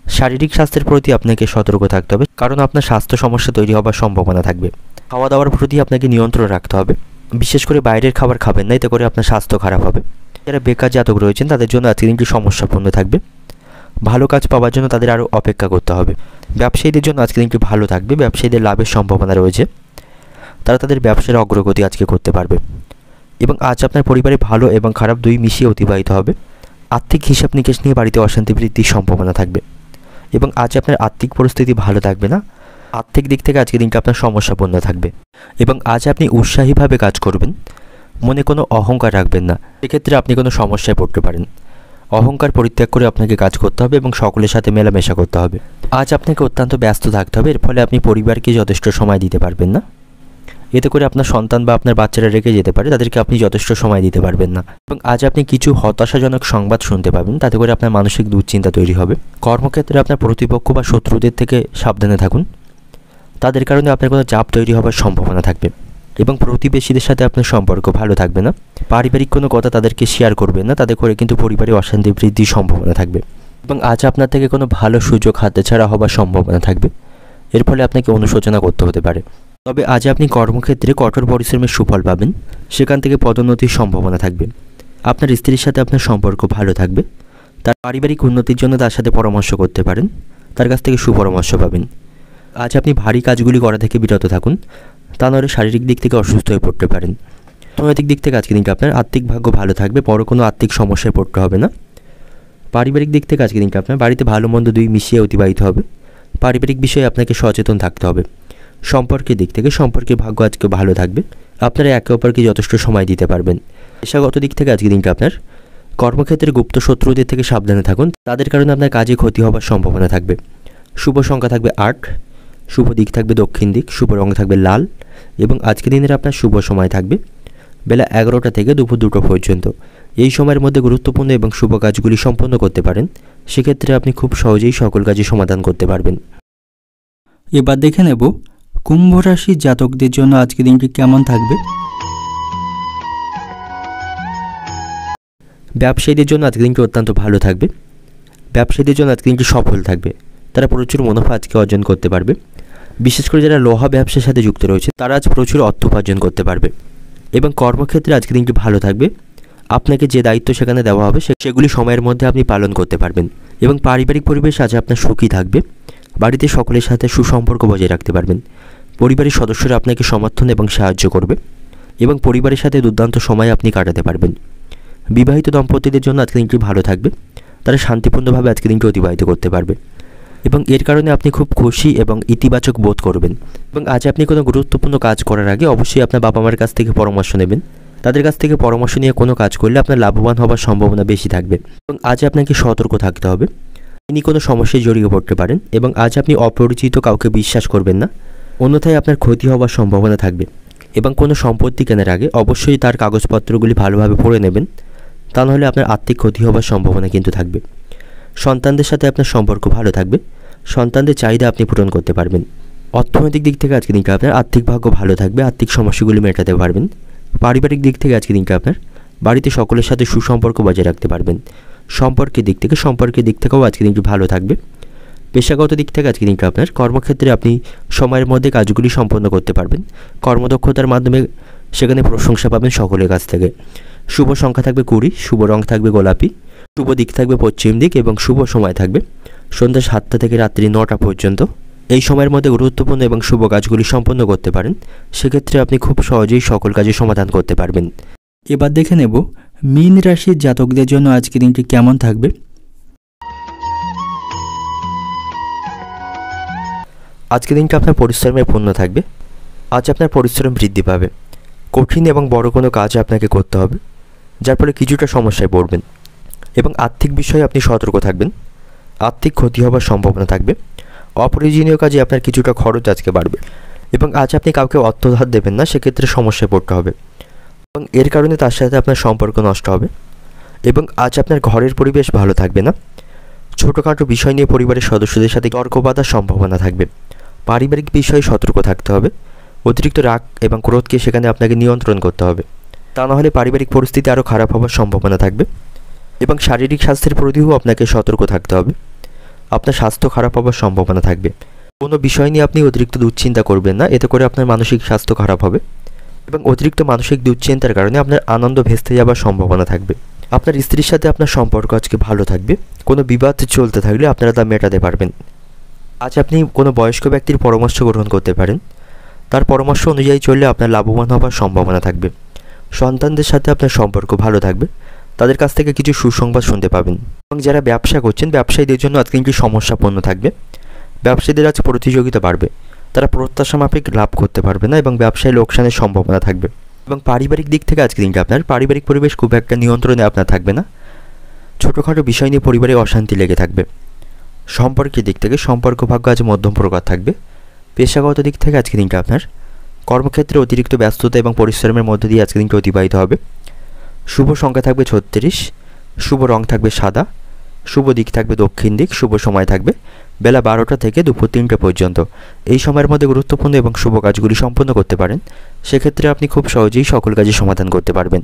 শারীরিক স্বাস্থ্যের প্রতি আপনাকে সতর্ক থাকতে হবে, কারণ আপনার স্বাস্থ্য সমস্যা তৈরি হওয়ার সম্ভাবনা থাকবে। খাওয়া দাওয়ার প্রতি আপনাকে নিয়ন্ত্রণ রাখতে হবে, বিশেষ করে বাইরের খাবার খাবেন না, এতে করে আপনার স্বাস্থ্য খারাপ হবে। যারা বেকার জাতক রয়েছেন তাদের জন্য আজকের দিনটি সমস্যাপূর্ণ থাকবে। ভালো কাজ পাওয়ার জন্য তাদের আরও অপেক্ষা করতে হবে। ব্যবসায়ীদের জন্য আজকের দিনটি ভালো থাকবে, ব্যবসায়ীদের লাভের সম্ভাবনা রয়েছে, তারা তাদের ব্যবসার অগ্রগতি আজকে করতে পারবে। এবং আজ আপনার পরিবারে ভালো এবং খারাপ দুই মিশিয়ে অতিবাহিত হবে। আর্থিক হিসাব নিকেশ নিয়ে বাড়িতে অশান্তি বৃদ্ধির সম্ভাবনা থাকবে এবং আজ আপনার আর্থিক পরিস্থিতি ভালো থাকবে না। আর্থিক দিক থেকে আজকের দিনটা আপনার সমস্যাপূর্ণ থাকবে এবং আজ আপনি উৎসাহীভাবে কাজ করবেন, মনে কোনো অহংকার রাখবেন না, সেক্ষেত্রে আপনি কোনো সমস্যায় পড়তে পারেন। অহংকার পরিত্যাগ করে আপনাকে কাজ করতে হবে এবং সকলের সাথে মেলামেশা করতে হবে। আজ আপনাকে অত্যন্ত ব্যস্ত থাকতে হবে, এর ফলে আপনি পরিবারকে যথেষ্ট সময় দিতে পারবেন না। এতে করে আপনার সন্তান বা আপনার বাচ্চারা রেগে যেতে পারে, তাদেরকে আপনি যথেষ্ট সময় দিতে পারবেন না। এবং আজ আপনি কিছু হতাশাজনক সংবাদ শুনতে পাবেন, তাতে করে আপনার মানসিক দুশ্চিন্তা তৈরি হবে। কর্মক্ষেত্রে আপনার প্রতিপক্ষ বা শত্রুদের থেকে সাবধানে থাকুন, তাদের কারণে আপনার কোনো চাপ তৈরি হওয়ার সম্ভাবনা থাকবে। এবং প্রতিবেশীদের সাথে আপনার সম্পর্ক ভালো থাকবে না। পারিবারিক কোনো কথা তাদেরকে শেয়ার করবেন না, তাদের করে কিন্তু পরিবারে অশান্তি বৃদ্ধির সম্ভাবনা থাকবে। এবং আজ আপনার থেকে কোনো ভালো সুযোগ হাতছাড়া হওয়ার সম্ভাবনা থাকবে, এর ফলে আপনাকে অনুশোচনা করতে হতে পারে। তবে আজ আপনি কর্মক্ষেত্রে কঠোর পরিশ্রমের সুফল পাবেন, সেখান থেকে পদোন্নতির সম্ভাবনা থাকবে। আপনার স্ত্রীর সাথে আপনার সম্পর্ক ভালো থাকবে, তার পারিবারিক উন্নতির জন্য তার সাথে পরামর্শ করতে পারেন, তার কাছ থেকে সুপরামর্শ পাবেন। আজ আপনি ভারী কাজগুলি করা থেকে বিরত থাকুন, তা নাহলে শারীরিক দিক থেকে অসুস্থ হয়ে পড়তে পারেন। অর্থনৈতিক দিক থেকে আজকে দিনটা আপনার আর্থিক ভাগ্য ভালো থাকবে, বড় কোনো আর্থিক সমস্যায় পড়তে হবে না। পারিবারিক দিক থেকে আজকে দিনটা আপনার বাড়িতে ভালো মন্দ দুই মিশিয়ে অতিবাহিত হবে। পারিবারিক বিষয়ে আপনাকে সচেতন থাকতে হবে। সম্পর্কের দিক থেকে সম্পর্কের ভাগ্য আজকে ভালো থাকবে, আপনারা একে অপরকে যথেষ্ট সময় দিতে পারবেন। পেশাগত দিক থেকে আজকে দিনটা আপনার কর্মক্ষেত্রে গুপ্ত শত্রুদের থেকে সাবধানে থাকুন, তাদের কারণে আপনার কাজে ক্ষতি হওয়ার সম্ভাবনা থাকবে। শুভ সংখ্যা থাকবে 8, শুভ দিক থাকবে দক্ষিণ দিক, শুভ রং থাকবে লাল। এবং আজকের দিনের আপনার শুভ সময় থাকবে বেলা 11টা থেকে দুপুর 2টো পর্যন্ত। এই সময়ের মধ্যে গুরুত্বপূর্ণ এবং শুভ কাজগুলি সম্পন্ন করতে পারেন, সেক্ষেত্রে আপনি খুব সহজেই সকল কাজই সমাধান করতে পারবেন। এবার দেখে নেব কুম্ভ রাশির জাতকদের জন্য আজকের দিনটি কেমন থাকবে। ব্যবসায়ীদের জন্য আজকের দিনটি অত্যন্ত ভালো থাকবে। ব্যবসায়ীদের জন্য আজকের দিনটি সফল থাকবে, তারা প্রচুর মুনাফা আজকে অর্জন করতে পারবে। বিশেষ করে যারা লোহা ব্যবসার সাথে যুক্ত রয়েছে তারা আজ প্রচুর অর্থ উপার্জন করতে পারবে। এবং কর্মক্ষেত্রে আজকের দিনটি ভালো থাকবে, আপনাকে যে দায়িত্ব সেখানে দেওয়া হবে সেগুলি সময়ের মধ্যে আপনি পালন করতে পারবেন। এবং পারিবারিক পরিবেশ আজ আপনার সুখী থাকবে। বাড়িতে সকলের সাথে সুসম্পর্ক বজায় রাখতে পারবেন। পরিবারের সদস্যরা আপনাকে সমর্থন এবং সাহায্য করবে এবং পরিবারের সাথে দুর্দান্ত সময় আপনি কাটাতে পারবেন। বিবাহিত দম্পতিদের জন্য আজকের দিনটি ভালো থাকবে। তারা শান্তিপূর্ণভাবে আজকের দিনটি অতিবাহিত করতে পারবে এবং এর কারণে আপনি খুব খুশি এবং ইতিবাচক বোধ করবেন। এবং আজ আপনি কোনো গুরুত্বপূর্ণ কাজ করার আগে অবশ্যই আপনার বাবা মার কাছ থেকে পরামর্শ নেবেন। তাদের কাছ থেকে পরামর্শ নিয়ে কোনো কাজ করলে আপনার লাভবান হওয়ার সম্ভাবনা বেশি থাকবে। এবং আজ আপনাকে সতর্ক থাকতে হবে। তিনি কোনো সমস্যায় জড়িয়ে পড়তে পারেন এবং আজ আপনি অপরিচিত কাউকে বিশ্বাস করবেন না, অন্যথায় আপনার ক্ষতি হওয়ার সম্ভাবনা থাকবে। এবং কোনো সম্পত্তি কেনার আগে অবশ্যই তার কাগজপত্রগুলি ভালোভাবে পড়ে নেবেন, তা নাহলে আপনার আর্থিক ক্ষতি হওয়ার সম্ভাবনা কিন্তু থাকবে। সন্তানদের সাথে আপনার সম্পর্ক ভালো থাকবে। সন্তানদের চাহিদা আপনি পূরণ করতে পারবেন। অর্থনৈতিক দিক থেকে আজকে দিনটা আপনার আর্থিক ভাগ্য ভালো থাকবে। আর্থিক সমস্যাগুলি মেটাতে পারবেন। পারিবারিক দিক থেকে আজকে দিনটা আপনার বাড়িতে সকলের সাথে সুসম্পর্ক বজায় রাখতে পারবেন। সম্পর্কের দিক থেকেও আজকে দিনটি ভালো থাকবে। পেশাগত দিক থেকে আজকে দিনটা আপনার কর্মক্ষেত্রে আপনি সময়ের মধ্যে কাজগুলি সম্পন্ন করতে পারবেন। কর্মদক্ষতার মাধ্যমে সেখানে প্রশংসা পাবেন সকলের কাছ থেকে। শুভ সংখ্যা থাকবে 20, শুভ রং থাকবে গোলাপি, শুভ দিক থাকবে পশ্চিম দিক এবং শুভ সময় থাকবে সন্ধ্যা 7টা থেকে রাত্রি 9টা পর্যন্ত। এই সময়ের মধ্যে গুরুত্বপূর্ণ এবং শুভ কাজগুলি সম্পন্ন করতে পারেন। সেক্ষেত্রে আপনি খুব সহজেই সকল কাজের সমাধান করতে পারবেন। এবার দেখে নেব মীন রাশির জাতকদের জন্য আজকে দিনটি কেমন থাকবে। আজকে দিনটা আপনার পরিশ্রমের পূর্ণ থাকবে। আজ আপনার পরিশ্রম বৃদ্ধি পাবে। কঠিন এবং বড় কোনো কাজ আপনাকে করতে হবে, যার ফলে কিছুটা সমস্যায় পড়বেন এবং আর্থিক বিষয়ে আপনি সতর্ক থাকবেন। আর্থিক ক্ষতি হওয়ার সম্ভাবনা থাকবে। অপ্রয়োজনীয় কাজে আপনার কিছুটা খরচ আজকে বাড়বে এবং আজ আপনি কাউকে অর্থ ধার দেবেন না, সেক্ষেত্রে সমস্যায় পড়তে হবে এবং এর কারণে তার সাথে আপনার সম্পর্ক নষ্ট হবে। এবং আজ আপনার ঘরের পরিবেশ ভালো থাকবে না। ছোটোখাটো বিষয় নিয়ে পরিবারের সদস্যদের সাথে তর্ক বাঁধার সম্ভাবনা থাকবে। পারিবারিক বিষয়ে সতর্ক থাকতে হবে। অতিরিক্ত রাগ এবং ক্রোধকে সেখানে আপনাকে নিয়ন্ত্রণ করতে হবে, তা নাহলে পারিবারিক পরিস্থিতি আরও খারাপ হওয়ার সম্ভাবনা থাকবে। এবং শারীরিক স্বাস্থ্যের প্রতিও আপনাকে সতর্ক থাকতে হবে। আপনার স্বাস্থ্য খারাপ হওয়ার সম্ভাবনা থাকবে। কোনো বিষয় নিয়ে আপনি অতিরিক্ত দুশ্চিন্তা করবেন না, এতে করে আপনার মানসিক স্বাস্থ্য খারাপ হবে এবং অতিরিক্ত মানসিক দুশ্চিন্তার কারণে আপনার আনন্দ ভেস্তে যাওয়ার সম্ভাবনা থাকবে। আপনার স্ত্রীর সাথে আপনার সম্পর্ক আজকে ভালো থাকবে। কোনো বিবাদ চলতে থাকলে আপনারা তা মেটাতে পারবেন। আজ আপনি কোনো বয়স্ক ব্যক্তির পরামর্শ গ্রহণ করতে পারেন। তার পরামর্শ অনুযায়ী চললে আপনার লাভবান হওয়ার সম্ভাবনা থাকবে। সন্তানদের সাথে আপনার সম্পর্ক ভালো থাকবে। তাদের কাছ থেকে কিছু সুসংবাদ শুনতে পাবেন। এবং যারা ব্যবসা করছেন, ব্যবসায়ীদের জন্য আজকে কিছু সমস্যাপূর্ণ থাকবে। ব্যবসায়ীদের আজ প্রতিযোগিতা বাড়বে। তারা প্রত্যাশা মাফিক লাভ করতে পারবে না এবং ব্যবসায় লোকসানের সম্ভাবনা থাকবে। এবং পারিবারিক দিক থেকে আজকে দিনটা আপনার পারিবারিক পরিবেশ খুব একটা নিয়ন্ত্রণে আপনার থাকবে না। ছোটোখাটো বিষয় নিয়ে পরিবারে অশান্তি লেগে থাকবে। সম্পর্কের দিক থেকে সম্পর্ক ভাগ্য আজ মধ্যম প্রকার থাকবে। পেশাগত দিক থেকে আজকে দিনটা আপনার কর্মক্ষেত্রে অতিরিক্ত ব্যস্ততা এবং পরিশ্রমের মধ্যে দিয়ে আজকে দিনটা অতিবাহিত হবে। শুভ সংখ্যা থাকবে 36, শুভ রং থাকবে সাদা, শুভ দিক থাকবে দক্ষিণ দিক, শুভ সময় থাকবে বেলা 12টা থেকে দুপুর 3টা পর্যন্ত। এই সময়ের মধ্যে গুরুত্বপূর্ণ এবং শুভ কাজগুলি সম্পন্ন করতে পারেন। সেক্ষেত্রে আপনি খুব সহজেই সকল কাজের সমাধান করতে পারবেন।